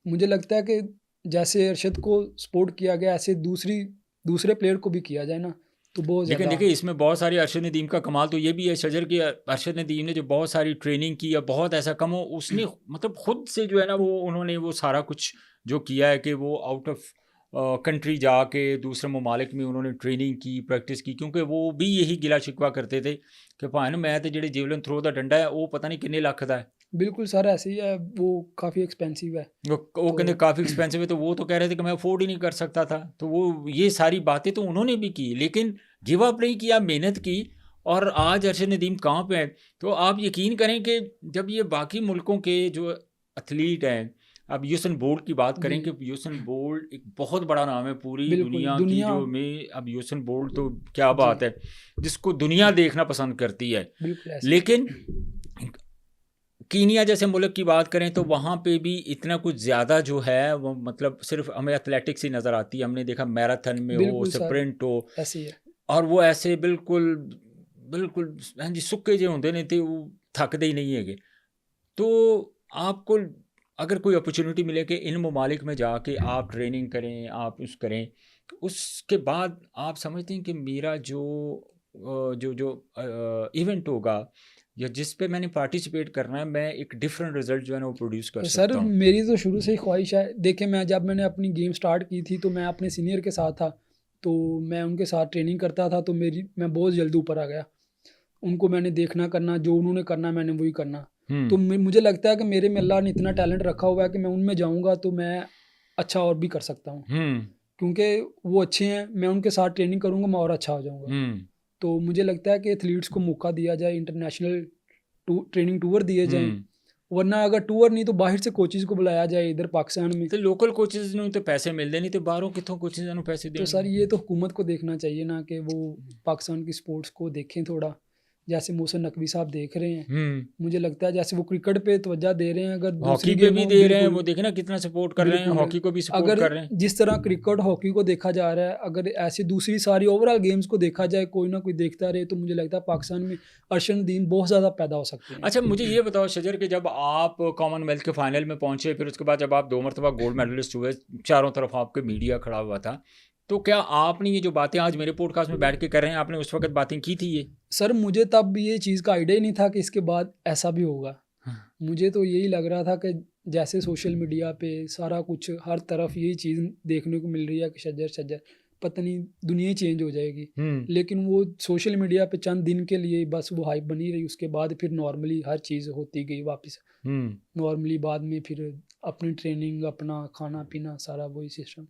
मुझे लगता है कि जैसे अरशद को सपोर्ट किया गया, ऐसे दूसरे प्लेयर को भी किया जाए ना, तो बहुत लेकिन ज़्यादा। देखिए इसमें बहुत सारी अरशद नदीम का कमाल तो ये भी है शजर कि अरशद नदीम ने जो बहुत सारी ट्रेनिंग की या बहुत ऐसा कम हो, उसने मतलब खुद से जो है ना वो उन्होंने वो सारा कुछ जो किया है कि वो आउट ऑफ कंट्री जाके दूसरे ममालिक में उन्होंने ट्रेनिंग की, प्रैक्टिस की, क्योंकि वो भी यही गिला शिकवा करते थे कि भाई मैं तो जेडे जेवलिन थ्रो का डंडा है वो पता नहीं किन्ने लाख का है। बिल्कुल सर, ऐसे ही है, वो काफ़ी एक्सपेंसिव है। वो तो कहते काफ़ी एक्सपेंसिव है, तो वो तो कह रहे थे कि मैं अफोर्ड ही नहीं कर सकता था। तो वो ये सारी बातें तो उन्होंने भी की, लेकिन गिव अप नहीं किया, मेहनत की, और आज अरशद नदीम कहाँ पे है। तो आप यकीन करें कि जब ये बाकी मुल्कों के जो एथलीट हैं, अब यूसेन बोल्ट की बात जी करें कि यूसेन बोल्ट एक बहुत बड़ा नाम है पूरी बिल्कुल दुनिया की दुनिया। जो में, अब यूसेन बोल्ट तो क्या जी बात है जिसको दुनिया देखना पसंद करती है। बिल्कुल ऐसे। लेकिन कीनिया जैसे मुल्क की बात करें तो वहाँ पे भी इतना कुछ ज़्यादा जो है वो मतलब सिर्फ हमें एथलेटिक्स ही नज़र आती है। हमने देखा मैराथन में हो, बिल्कुल सर, स्प्रिंट हो, ऐसे ही है। और वो ऐसे बिल्कुल बिल्कुल हाँ जी सुक्के जो होंदे ने ते वो थकदे ही नहीं हैगे। तो आपको अगर कोई अपॉर्चुनिटी मिले कि इन ममालिक में जाके आप ट्रेनिंग करें, आप उस करें, तो उसके बाद आप समझते हैं कि मेरा जो इवेंट होगा या जिस पे मैंने पार्टिसिपेट करना है, मैं एक डिफरेंट रिजल्ट जो है ना वो प्रोड्यूस कर सर सकता हूँ। मेरी तो शुरू से ही ख्वाहिश है। देखिए मैंने अपनी गेम स्टार्ट की थी तो मैं अपने सीनियर के साथ था, तो मैं उनके साथ ट्रेनिंग करता था, तो मैं बहुत जल्दी ऊपर आ गया। उनको मैंने देखना करना, जो उन्होंने करना मैंने वही करना। तो हम्म। मुझे लगता है कि मेरे में अल्लाह ने इतना टैलेंट रखा हुआ है कि मैं उनमें जाऊँगा तो मैं अच्छा और भी कर सकता हूँ। हम्म। क्योंकि वो अच्छे हैं, मैं उनके साथ ट्रेनिंग करूँगा, मैं और अच्छा हो जाऊँगा। हम्म। तो मुझे लगता है कि एथलीट्स को मौका दिया जाए, इंटरनेशनल ट्रेनिंग टूर दिए जाएँ, हम्म। वरना अगर टूर नहीं तो बाहर से कोचेज़ को बुलाया जाए इधर पाकिस्तान में। तो लोकल कोचेस ਨੂੰ तो पैसे मिलते नहीं, तो बाहरों कितों कोचेस ਨੂੰ पैसे तो देंगे? सर ये तो हुकूमत को देखना चाहिए ना कि वो पाकिस्तान की स्पोर्ट्स को देखें थोड़ा, जैसे मोहसिन नकवी साहब देख रहे हैं। हम्म। मुझे लगता है जैसे वो क्रिकेट पे तवज्जो दे रहे हैं, अगर हॉकी दूसरी पे भी गेमों दे रहे हैं, बिल्कुल, वो देखे ना कितना सपोर्ट कर रहे हैं, बिल्कुल। हॉकी को भी सपोर्ट अगर कर रहे हैं। जिस तरह क्रिकेट, हॉकी को देखा जा रहा है, अगर ऐसी दूसरी सारी ओवरऑल गेम्स को देखा जाए, कोई ना कोई देखता रहे, तो मुझे लगता है पाकिस्तान में अर्शन नदीम बहुत ज़्यादा पैदा हो सकते हैं। अच्छा मुझे ये बताओ शजर कि जब आप कॉमनवेल्थ के फाइनल में पहुंचे, फिर उसके बाद जब आप 2 मरतबा गोल्ड मेडलिस्ट हुए, चारों तरफ आपके मीडिया खड़ा हुआ था, तो क्या आपने ये जो बातें आज मेरे पॉडकास्ट में बैठ के कर रहे हैं, आपने उस वक्त बातें की थी ये? सर मुझे तब ये चीज़ का आइडिया ही नहीं था कि इसके बाद ऐसा भी होगा। हाँ। मुझे तो यही लग रहा था कि जैसे सोशल मीडिया पे सारा कुछ हर तरफ यही चीज़ देखने को मिल रही है कि शज्जर शज्जर, पता नहीं दुनिया ही चेंज हो जाएगी। हम्म। लेकिन वो सोशल मीडिया पे चंद दिन के लिए बस वो हाइप बनी रही, उसके बाद फिर नॉर्मली हर चीज़ होती गई वापस। हम्म। नॉर्मली बाद में फिर अपनी ट्रेनिंग, अपना खाना-पीना सारा वही सिस्टम।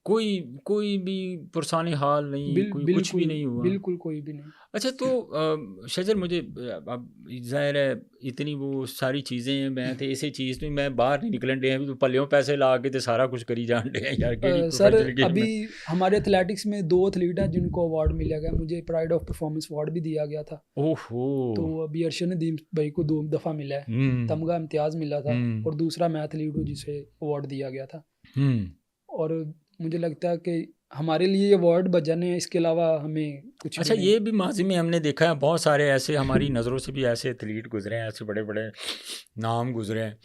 कोई कोई भी पुरसानी हाल नहीं, कोई कुछ भी बिल्कुल, नहीं हुआ। बिल्कुल कोई भी नहीं। अच्छा तो शजर मुझे अब ज़ाहिर है इतनी वो सारी चीज़ें हैं, मैं तो इसी चीज़ में मैं बाहर नहीं निकलन डे हैं, तो पल्लियों पैसे ला के तो सारा कुछ करी जान डे हैं यार, केड़ी सर प्रोफेशनल गेम अभी है। हमारे एथलेटिक्स में 2 एथलीट हैं जिनको अवार्ड मिला गया, मुझे प्राइड ऑफ परफॉर्मेंस अवार्ड भी दिया गया था। ओहो। तो अभी अर्शद नदीम भाई को 2 दफ़ा मिला है, हम्म। तमगा इम्तियाज़ मिला था, हम्म। और दूसरा मैं एथलीट हूँ जिसे अवार्ड दिया गया था। हम्म। और मुझे लगता है कि हमारे लिए ये अवार्ड बजन है, इसके अलावा हमें कुछ भी अच्छा नहीं। ये भी माजी में हमने देखा है, बहुत सारे ऐसे हमारी नज़रों से भी ऐसे एथलीट गुजरे हैं, ऐसे बड़े बड़े नाम गुजरे हैं,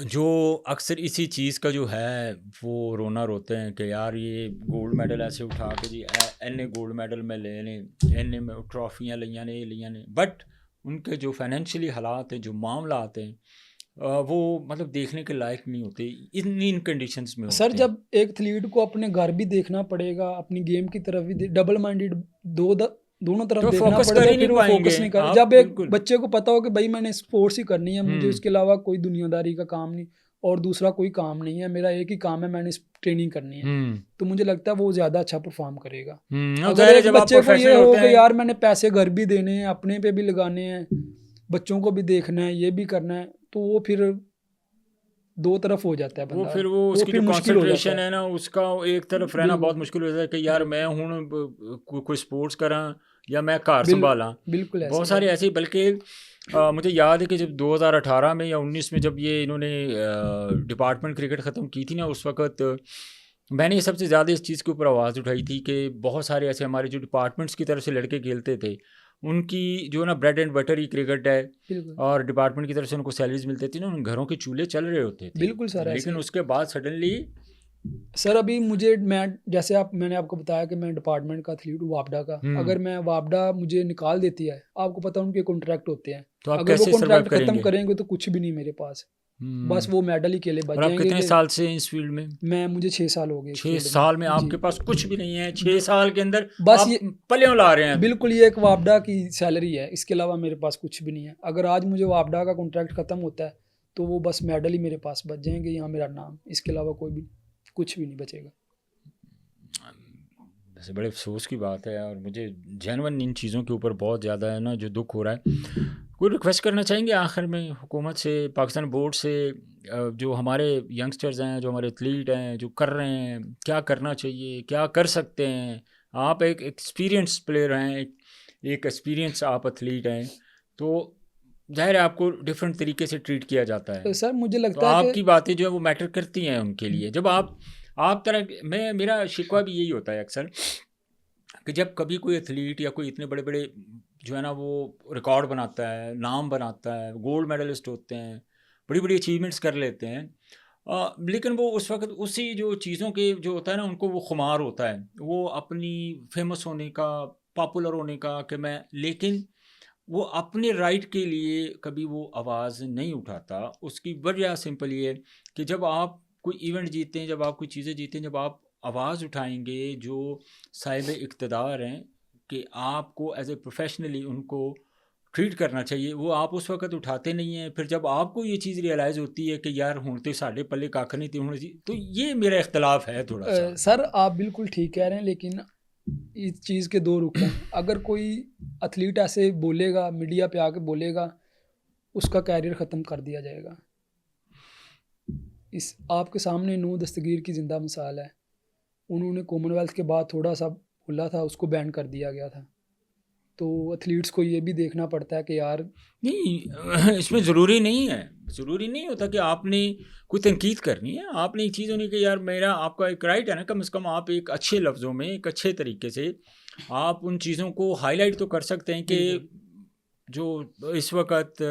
जो अक्सर इसी चीज़ का जो है वो रोना रोते हैं कि यार ये गोल्ड मेडल ऐसे उठा के जी एने गोल्ड मेडल में ले लें, एने में ट्रॉफियाँ लिया ने, बट उनके जो फाइनेंशियली हालात हैं, जो मामला आते हैं, वो मतलब देखने के लायक नहीं होते, इन कंडीशंस में सर होते हैं। जब एक एथलीट को अपने घर भी देखना पड़ेगा, अपनी गेम की तरफ भी डबल माइंडेड, दोनों तरफ तो देखना फोकस कर पड़ेगा, ही नहीं फिर वो पाएंगे फोकस नहीं कर। आप, जब एक बिल्कुल। बच्चे को पता हो कि भाई मैंने स्पोर्ट्स ही करनी है, मुझे हम्म। उसके अलावा कोई दुनियादारी का काम नहीं और दूसरा कोई काम नहीं है, मेरा एक ही काम है, मैंने इस ट्रेनिंग करनी है, हम्म। तो मुझे लगता है वो ज़्यादा अच्छा परफॉर्म करेगा। अब अगर ज़ाहिर है एक जब आप बच्चे को ये प्रोफेशनल हो होते कि हैं। यार मैंने पैसे घर भी देने हैं, अपने पे भी लगाने हैं, बच्चों को भी देखना है, ये भी करना है, तो वो फिर दो तरफ हो जाता है वो बंदा, फिर वो वो उसकी फिर जो मुश्किल हो जाता कंसंट्रेशन है। है ना उसका एक तरफ रहना बहुत बिल्कुल, मुश्किल हो जाता है कि यार मैं बिल्कुल, हूँ कोई स्पोर्ट्स करा या मैं घर बिल संभाला। बिल्कुल ऐसे बहुत ही है। सारे ऐसे ही, बल्कि मुझे याद है कि जब 2018 में या 19 में जब ये इन्होंने डिपार्टमेंट क्रिकेट ख़त्म की थी ना, उस वक्त मैंने ये सबसे ज़्यादा इस चीज़ के ऊपर आवाज़ उठाई थी कि बहुत सारे ऐसे हमारे जो डिपार्टमेंट्स की तरफ से लड़के खेलते थे, उनकी जो ना bread and butter he cricket है, बिल्कुल, और डिपार्टमेंट की तरफ से उनको सैलरीज मिलती थी ना, उन घरों के चूल्हे चल रहे होते थे, बिल्कुल सर ऐसे लेकिन ही है। उसके बाद सडनली। सर अभी मुझे मैं जैसे मैंने आपको बताया कि मैं डिपार्टमेंट का एथलीट हूँ वापडा का। हम्म। अगर मैं वापडा मुझे निकाल देती है, आपको पता है उनके कॉन्ट्रैक्ट होते हैं। तो आप अगर वो कैसे सर्वाइव कॉन्ट्रैक्ट खत्म करेंगे? करेंगे तो कुछ भी नहीं मेरे पास। बस हम्म। वो मेडल ही के लिए बच और आप जाएँगे कितने कि साल से हैं इस फील्ड में? मुझे 6 साल हो गए इस 6 फील्ड में। साल में जी। आपके पास कुछ भी नहीं है, 6 ब साल के अंदर बस आप ये पलेयों ला रहे हैं। बिल्कुल ये एक वापडा की सैलरी है, इसके अलावा मेरे पास कुछ भी नहीं है। अगर आज मुझे वापडा का कॉन्ट्रैक्ट खत्म होता है, तो वो बस मेडल ही मेरे पास बच जाएँगे, यहाँ मेरा नाम, इसके अलावा कोई भी कुछ भी नहीं बचेगा। वैसे बड़े अफसोस की बात है, और मुझे जेन्युइन इन चीज़ों के ऊपर बहुत ज़्यादा है ना जो दुख हो रहा है। कोई रिक्वेस्ट करना चाहेंगे आखिर में हुकूमत से, पाकिस्तान बोर्ड से, जो हमारे यंगस्टर्स हैं, जो हमारे एथलीट हैं, जो कर रहे हैं, क्या करना चाहिए, क्या कर सकते हैं? आप एक एक्सपीरियंस प्लेयर हैं, एक एक्सपीरियंस आप एथलीट हैं, तो ज़ाहिर है आपको डिफरेंट तरीके से ट्रीट किया जाता है, तो सर मुझे तो लगता है आपकी बातें जो है वो मैटर करती हैं उनके लिए। जब आप तरह मैं मेरा शिकवा भी यही होता है अक्सर कि जब कभी कोई एथलीट या कोई इतने बड़े बड़े जो है ना वो रिकॉर्ड बनाता है, नाम बनाता है, गोल्ड मेडलिस्ट होते हैं, बड़ी बड़ी अचीवमेंट्स कर लेते हैं, लेकिन वो उस वक्त उसी जो चीज़ों के जो होता है ना उनको वो खुमार होता है, वो अपनी फेमस होने का, पॉपुलर होने का कि मैं, लेकिन वो अपने राइट के लिए कभी वो आवाज़ नहीं उठाता। उसकी वजह सिंपल ये है कि जब आप कोई इवेंट जीतते हैं, जब आप कोई चीज़ें जीतते हैं, जब आप आवाज़ उठाएंगे जो साहिब इक़्तिदार हैं कि आपको एज ए प्रोफेशनली उनको ट्रीट करना चाहिए, वो आप उस वक्त उठाते नहीं हैं। फिर जब आपको ये चीज़ रियलाइज़ होती है कि यार हूँ तो साढ़े पल्ले काख नहीं थी हूँ, तो ये मेरा इख्तलाफ है थोड़ा सा। सर आप बिल्कुल ठीक कह रहे हैं, लेकिन इस चीज़ के दो रुख हैं। अगर कोई एथलीट ऐसे बोलेगा, मीडिया पे आके बोलेगा, उसका कैरियर ख़त्म कर दिया जाएगा। इस आपके सामने नूह दस्तगीर की ज़िंदा मिसाल है। उन्होंने कॉमनवेल्थ के बाद थोड़ा सा बोला था, उसको बैन कर दिया गया था। तो एथलीट्स को ये भी देखना पड़ता है कि यार नहीं, इसमें ज़रूरी नहीं है, ज़रूरी नहीं होता कि आपने कोई तनकीद करनी है। आपने एक चीज़ होनी कि यार मेरा आपका एक राइट है ना, कम से कम आप एक अच्छे लफ्ज़ों में, एक अच्छे तरीके से आप उन चीज़ों को हाईलाइट तो कर सकते हैं कि जो इस वक्त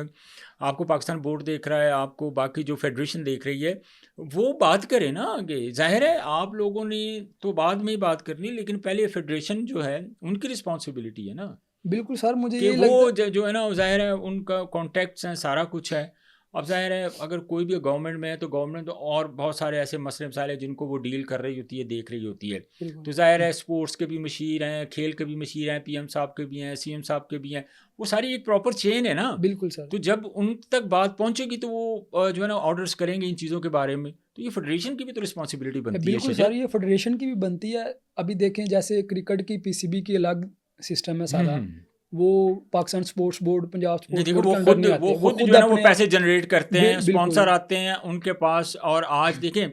आपको पाकिस्तान बोर्ड देख रहा है, आपको बाकी जो फेडरेशन देख रही है, वो बात करे ना आगे। ज़ाहिर है आप लोगों ने तो बाद में ही बात करनी, लेकिन पहले फेडरेशन जो है उनकी रिस्पॉन्सिबिलिटी है ना बिल्कुल सर, मुझे कि यही वो लगता जो है ना, ज़ाहिर है उनका कॉन्टैक्ट्स हैं, सारा कुछ है। अब ज़ाहिर है अगर कोई भी गवर्नमेंट में है तो गवर्नमेंट तो और बहुत सारे ऐसे मसले मसाइल हैं जिनको वो डील कर रही होती है, देख रही होती है। बिल्कुल तो ज़ाहिर है स्पोर्ट्स के भी मशीर हैं, खेल के भी मशीर हैं, पीएम साहब के भी हैं, सीएम साहब के भी हैं, वो सारी एक प्रॉपर चेन है ना। बिल्कुल सर, तो जब उन तक बात पहुंचेगी तो वो जो है ना ऑर्डर्स करेंगे इन चीज़ों के बारे में, तो ये फेडरेशन की भी तो रिस्पॉन्सिबिलिटी बनती है। बिल्कुल सर, ये फेडरेशन की भी बनती है। अभी देखें जैसे क्रिकेट की पीसीबी की अलग सिस्टम है सारा, वो पाकिस्तान स्पोर्ट्स बोर्ड, पंजाब नहीं स्पोर्ट्स देखो बोर्ड वो के अंडर खुद नहीं आते। वो खुद जो है ना वो अपने पैसे जनरेट करते हैं, बिल्कुल स्पॉन्सर आते हैं उनके पास। और आज देखें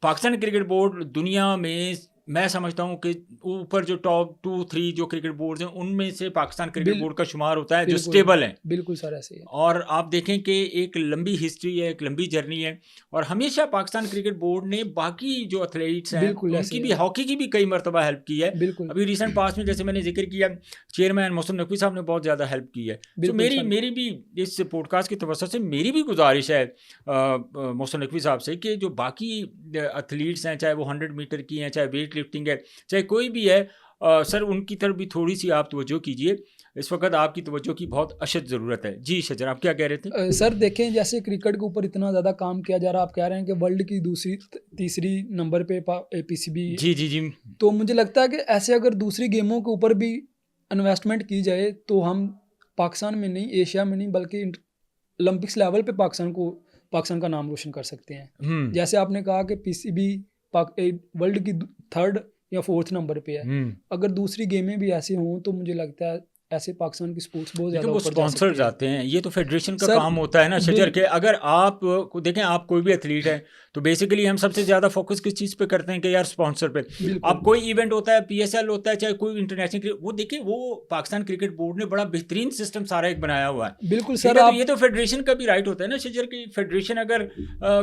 पाकिस्तान क्रिकेट बोर्ड दुनिया में मैं समझता हूँ कि ऊपर जो टॉप 2-3 जो क्रिकेट बोर्ड हैं उनमें से पाकिस्तान क्रिकेट बोर्ड का शुमार होता है, जो स्टेबल हैं। बिल्कुल सर ऐसे ही है। और आप देखें कि एक लंबी हिस्ट्री है, एक लंबी जर्नी है, और हमेशा पाकिस्तान क्रिकेट बोर्ड ने बाकी जो एथलीट्स हैं बिल्कुल उनकी भी, हॉकी की भी कई मरतबा हेल्प की है। बिल्कुल अभी रिसेंट पास में जैसे मैंने जिक्र किया, चेयरमैन मोहसिन नकवी साहब ने बहुत ज़्यादा हेल्प की है। तो मेरी भी इस पॉडकास्ट की तवज्जो से मेरी भी गुजारिश है मोहसिन नकवी साहब से कि जो बाकी एथलीट्स हैं, चाहे वो 100 मीटर की हैं, चाहे वेट लिफ्टिंग है, चाहे कोई भी है, सर उनकी तरफ भी थोड़ी सी आप तवज्जो कीजिए। इस वक्त आपकी तवज्जो की बहुत अशद ज़रूरत है। जी शजर, आप क्या कह रहे थे? सर देखें जैसे क्रिकेट के ऊपर इतना ज़्यादा काम किया जा रहा है, आप कह रहे हैं कि वर्ल्ड की दूसरी तीसरी नंबर पे पीसीबी। जी जी जी। तो मुझे लगता है कि ऐसे अगर दूसरी गेमों के ऊपर भी इन्वेस्टमेंट की जाए तो हम पाकिस्तान में नहीं, एशिया में नहीं, बल्कि ओलंपिक्स लेवल पे पाकिस्तान का नाम रोशन कर सकते हैं। जैसे आपने कहा कि पीसीबी वर्ल्ड की 3rd या 4th नंबर पे है। अगर दूसरी गेमें भी ऐसी हों तो मुझे लगता है ऐसे पाकिस्तान की स्पोर्ट्स बहुत ज़्यादा वो स्पॉन्सर जाते हैं। ये तो फेडरेशन का सर, काम होता है ना शजर के। अगर आप देखें, आप कोई भी एथलीट है तो बेसिकली हम सबसे ज़्यादा फोकस किस चीज़ पे करते हैं कि यार स्पॉन्सर पे। अब कोई इवेंट होता है, पीएसएल होता है, चाहे कोई इंटरनेशनल, वो देखिए वो पाकिस्तान क्रिकेट बोर्ड ने बड़ा बेहतरीन सिस्टम सारा एक बनाया हुआ है। बिल्कुल सर, तो ये तो फेडरेशन का भी राइट होता है ना शजर की। फेडरेशन अगर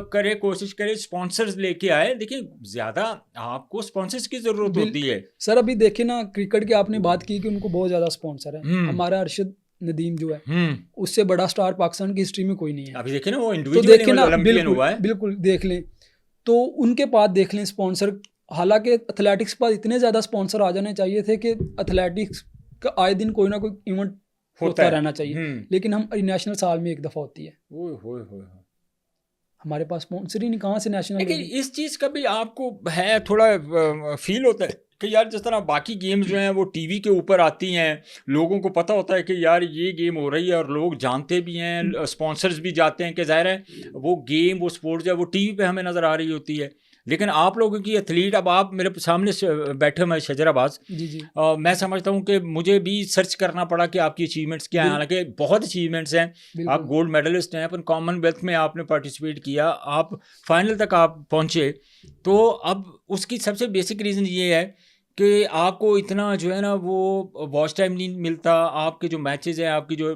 करे, कोशिश करे, स्पॉन्सर्स लेके आए। देखिए ज़्यादा आपको स्पॉन्सर्स की ज़रूरत होती है। सर अभी देखे ना, क्रिकेट की आपने बात की कि उनको बहुत ज़्यादा स्पॉन्सर है। हमारा अरशद नदीम जो है, उससे बड़ा स्टार पाकिस्तान की हिस्ट्री में कोई नहीं है। अभी देखें ना, वो इंडिविजुअल ओलंपियन हुआ है। बिल्कुल देख लें तो उनके पास देख लें स्पॉन्सर। हालांकि एथलेटिक्स के पास इतने ज़्यादा स्पॉन्सर आ जाने चाहिए थे कि एथलेटिक्स का आए दिन कोई ना कोई इवेंट होता रहना चाहिए, लेकिन हम नेशनल साल में एक दफ़ा होती है। हमारे पास स्पॉन्सर ही नहीं, कहाँ से नेशनल। लेकिन इस चीज़ का भी आपको है थोड़ा फील होता है कि यार जिस तरह बाकी गेम्स जो हैं वो टीवी के ऊपर आती हैं, लोगों को पता होता है कि यार ये गेम हो रही है, और लोग जानते भी हैं, स्पॉन्सर्स भी जाते हैं कि ज़ाहिर है वो गेम, वो स्पोर्ट्स जो है वो टीवी पे हमें नज़र आ रही होती है। लेकिन आप लोगों की एथलीट, अब आप मेरे सामने बैठे हुए शजर अब्बास जी। मैं समझता हूँ कि मुझे भी सर्च करना पड़ा कि आपकी अचीवमेंट्स क्या हैं। हालांकि बहुत अचीवमेंट्स हैं, आप गोल्ड मेडलिस्ट हैं, अपन कॉमनवेल्थ में आपने पार्टिसिपेट किया, आप फाइनल तक आप पहुँचे। तो अब उसकी सबसे बेसिक रीज़न ये है कि आपको इतना जो है ना वो वॉच टाइम नहीं मिलता, आपके जो मैचेस हैं, आपकी जो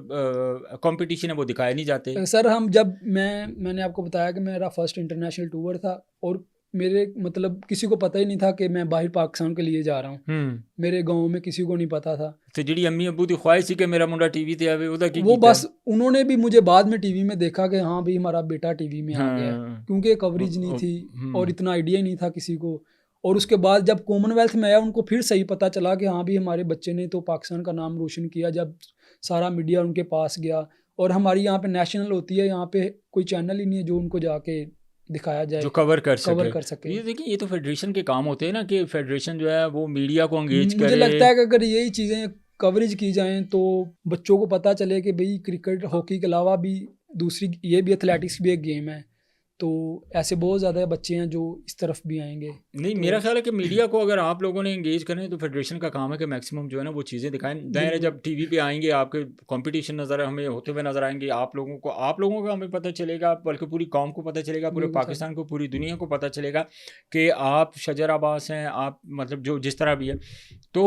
कंपटीशन है वो दिखाए नहीं जाते? सर हम जब मैंने आपको बताया कि मेरा फर्स्ट इंटरनेशनल टूर था और मेरे मतलब किसी को पता ही नहीं था कि मैं बाहर पाकिस्तान के लिए जा रहा हूँ। हम्म। मेरे गांव में किसी को नहीं पता था। तो जी अम्मी अबू की ख्वाहिश थी कि मेरा मुंडा टीवी ते आवे, ਉਹਦਾ ਕੀ वो ਕੀਤਾ? बस उन्होंने भी मुझे बाद में टीवी में देखा कि हाँ भाई हमारा बेटा टीवी में आ गया है, हाँ। क्योंकि कवरेज नहीं थी और इतना आइडिया ही नहीं था किसी को। और उसके बाद जब कॉमनवेल्थ में आया उनको फिर सही पता चला कि हाँ भाई हमारे बच्चे ने तो पाकिस्तान का नाम रोशन किया, जब सारा मीडिया उनके पास गया। और हमारी यहाँ पे नेशनल होती है, यहाँ पे कोई चैनल ही नहीं है जो उनको जाके दिखाया जो जाए, कवर कर कवर सके। कर सके। ये देखिए, ये तो फेडरेशन के काम होते हैं ना कि फेडरेशन जो है वो मीडिया को एंगेज मुझे करे। लगता है कि अगर यही चीज़ें कवरेज की जाएं तो बच्चों को पता चले कि भाई क्रिकेट हॉकी के अलावा भी दूसरी ये भी एथलेटिक्स भी एक गेम है, तो ऐसे बहुत ज़्यादा बच्चे हैं जो इस तरफ भी आएंगे। नहीं, तो मेरा ख्याल है कि मीडिया को अगर आप लोगों ने एंगेज करें तो फेडरेशन का काम है कि मैक्सिमम जो है ना वो चीज़ें दिखाएं। ज़ाहिर है बिल्कुल जब टीवी पे आएंगे आपके कंपटीशन नज़र हमें होते हुए नज़र आएंगे, आप लोगों को हमें पता चलेगा, बल्कि पूरी कौम को पता चलेगा, पूरे बिल्कुल सर। पाकिस्तान को, पूरी दुनिया को पता चलेगा कि आप शजर अब्बास हैं, आप मतलब जो जिस तरह भी है। तो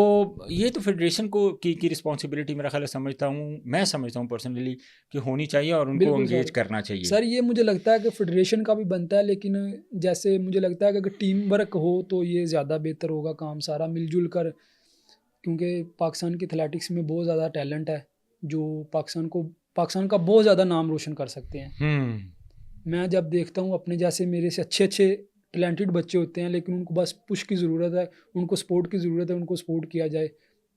ये तो फेडरेशन को की रिस्पॉन्सिबिलिटी मेरा ख्याल है, मैं समझता हूँ पर्सनली कि होनी चाहिए और उनको बिल्कुल एंगेज सर। करना चाहिए। सर ये मुझे लगता है कि फेडरेशन का भी बनता है, लेकिन जैसे मुझे लगता है कि अगर टीम वर्क हो तो ये ज़्यादा बेहतर होगा काम सारा मिलजुल कर, क्योंकि पाकिस्तान की एथलेटिक्स में बहुत ज़्यादा टैलेंट है जो पाकिस्तान का बहुत ज़्यादा नाम रोशन कर सकते हैं। हम्म। मैं जब देखता हूँ अपने जैसे मेरे से अच्छे अच्छे टैलेंटेड बच्चे होते हैं, लेकिन उनको बस पुश की ज़रूरत है, उनको सपोर्ट की ज़रूरत है, उनको सपोर्ट किया जाए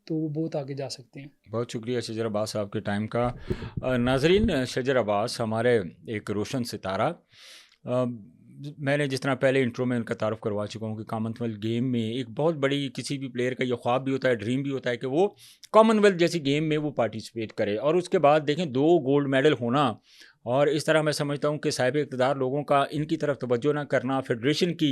तो वो बहुत आगे जा सकते हैं। बहुत शुक्रिया शजर अब्बास साहब के टाइम का। नाजरीन, शजर अब्बास हमारे एक रोशन सितारा, मैंने जिस तरह पहले इंट्रो में उनका तारुफ करवा चुका हूँ कि कॉमनवेल्थ गेम में एक बहुत बड़ी किसी भी प्लेयर का ये ख्वाब भी होता है, ड्रीम भी होता है कि वो कॉमनवेल्थ जैसी गेम में वो पार्टिसिपेट करे। और उसके बाद देखें 2 गोल्ड मेडल होना, और इस तरह मैं समझता हूँ कि साहिब इक़्तिदार लोगों का इनकी तरफ तवज्जो ना करना, फेडरेशन की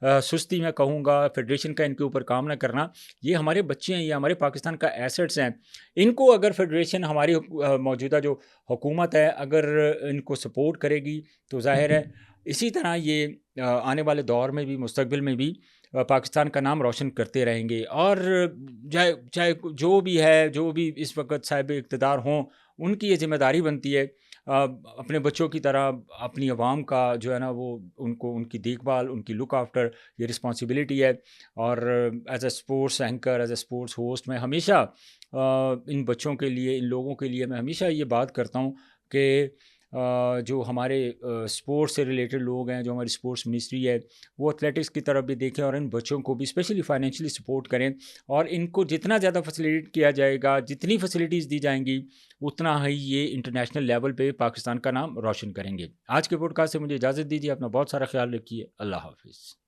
सुस्ती मैं कहूँगा, फेडरेशन का इनके ऊपर काम ना करना, ये हमारे बच्चे हैं, ये हमारे पाकिस्तान का एसेट्स हैं। इनको अगर फेडरेशन, हमारी मौजूदा जो हुकूमत है, अगर इनको सपोर्ट करेगी तो ज़ाहिर है इसी तरह ये आने वाले दौर में भी, मुस्तकबिल में भी पाकिस्तान का नाम रोशन करते रहेंगे। और चाहे चाहे जो भी है, जो भी इस वक्त साहिब इक़्तिदार हों, उनकी ये ज़िम्मेदारी बनती है अपने बच्चों की तरह अपनी आवाम का जो है ना वो उनको, उनकी देखभाल, उनकी लुक आफ्टर, ये रिस्पॉन्सिबिलिटी है। और as a sports anchor, as a sports host, मैं हमेशा इन बच्चों के लिए, इन लोगों के लिए मैं हमेशा ये बात करता हूँ कि जो हमारे स्पोर्ट्स से रिलेटेड लोग हैं, जो हमारी स्पोर्ट्स मिनिस्ट्री है, वो एथलेटिक्स की तरफ भी देखें और इन बच्चों को भी स्पेशली फाइनेंशियली सपोर्ट करें। और इनको जितना ज़्यादा फैसिलिटेट किया जाएगा, जितनी फैसिलिटीज़ दी जाएंगी, उतना ही ये इंटरनेशनल लेवल पे पाकिस्तान का नाम रोशन करेंगे। आज के पॉडकास्ट से मुझे इजाज़त दीजिए। अपना बहुत सारा ख्याल रखिए। अल्लाह हाफिज़।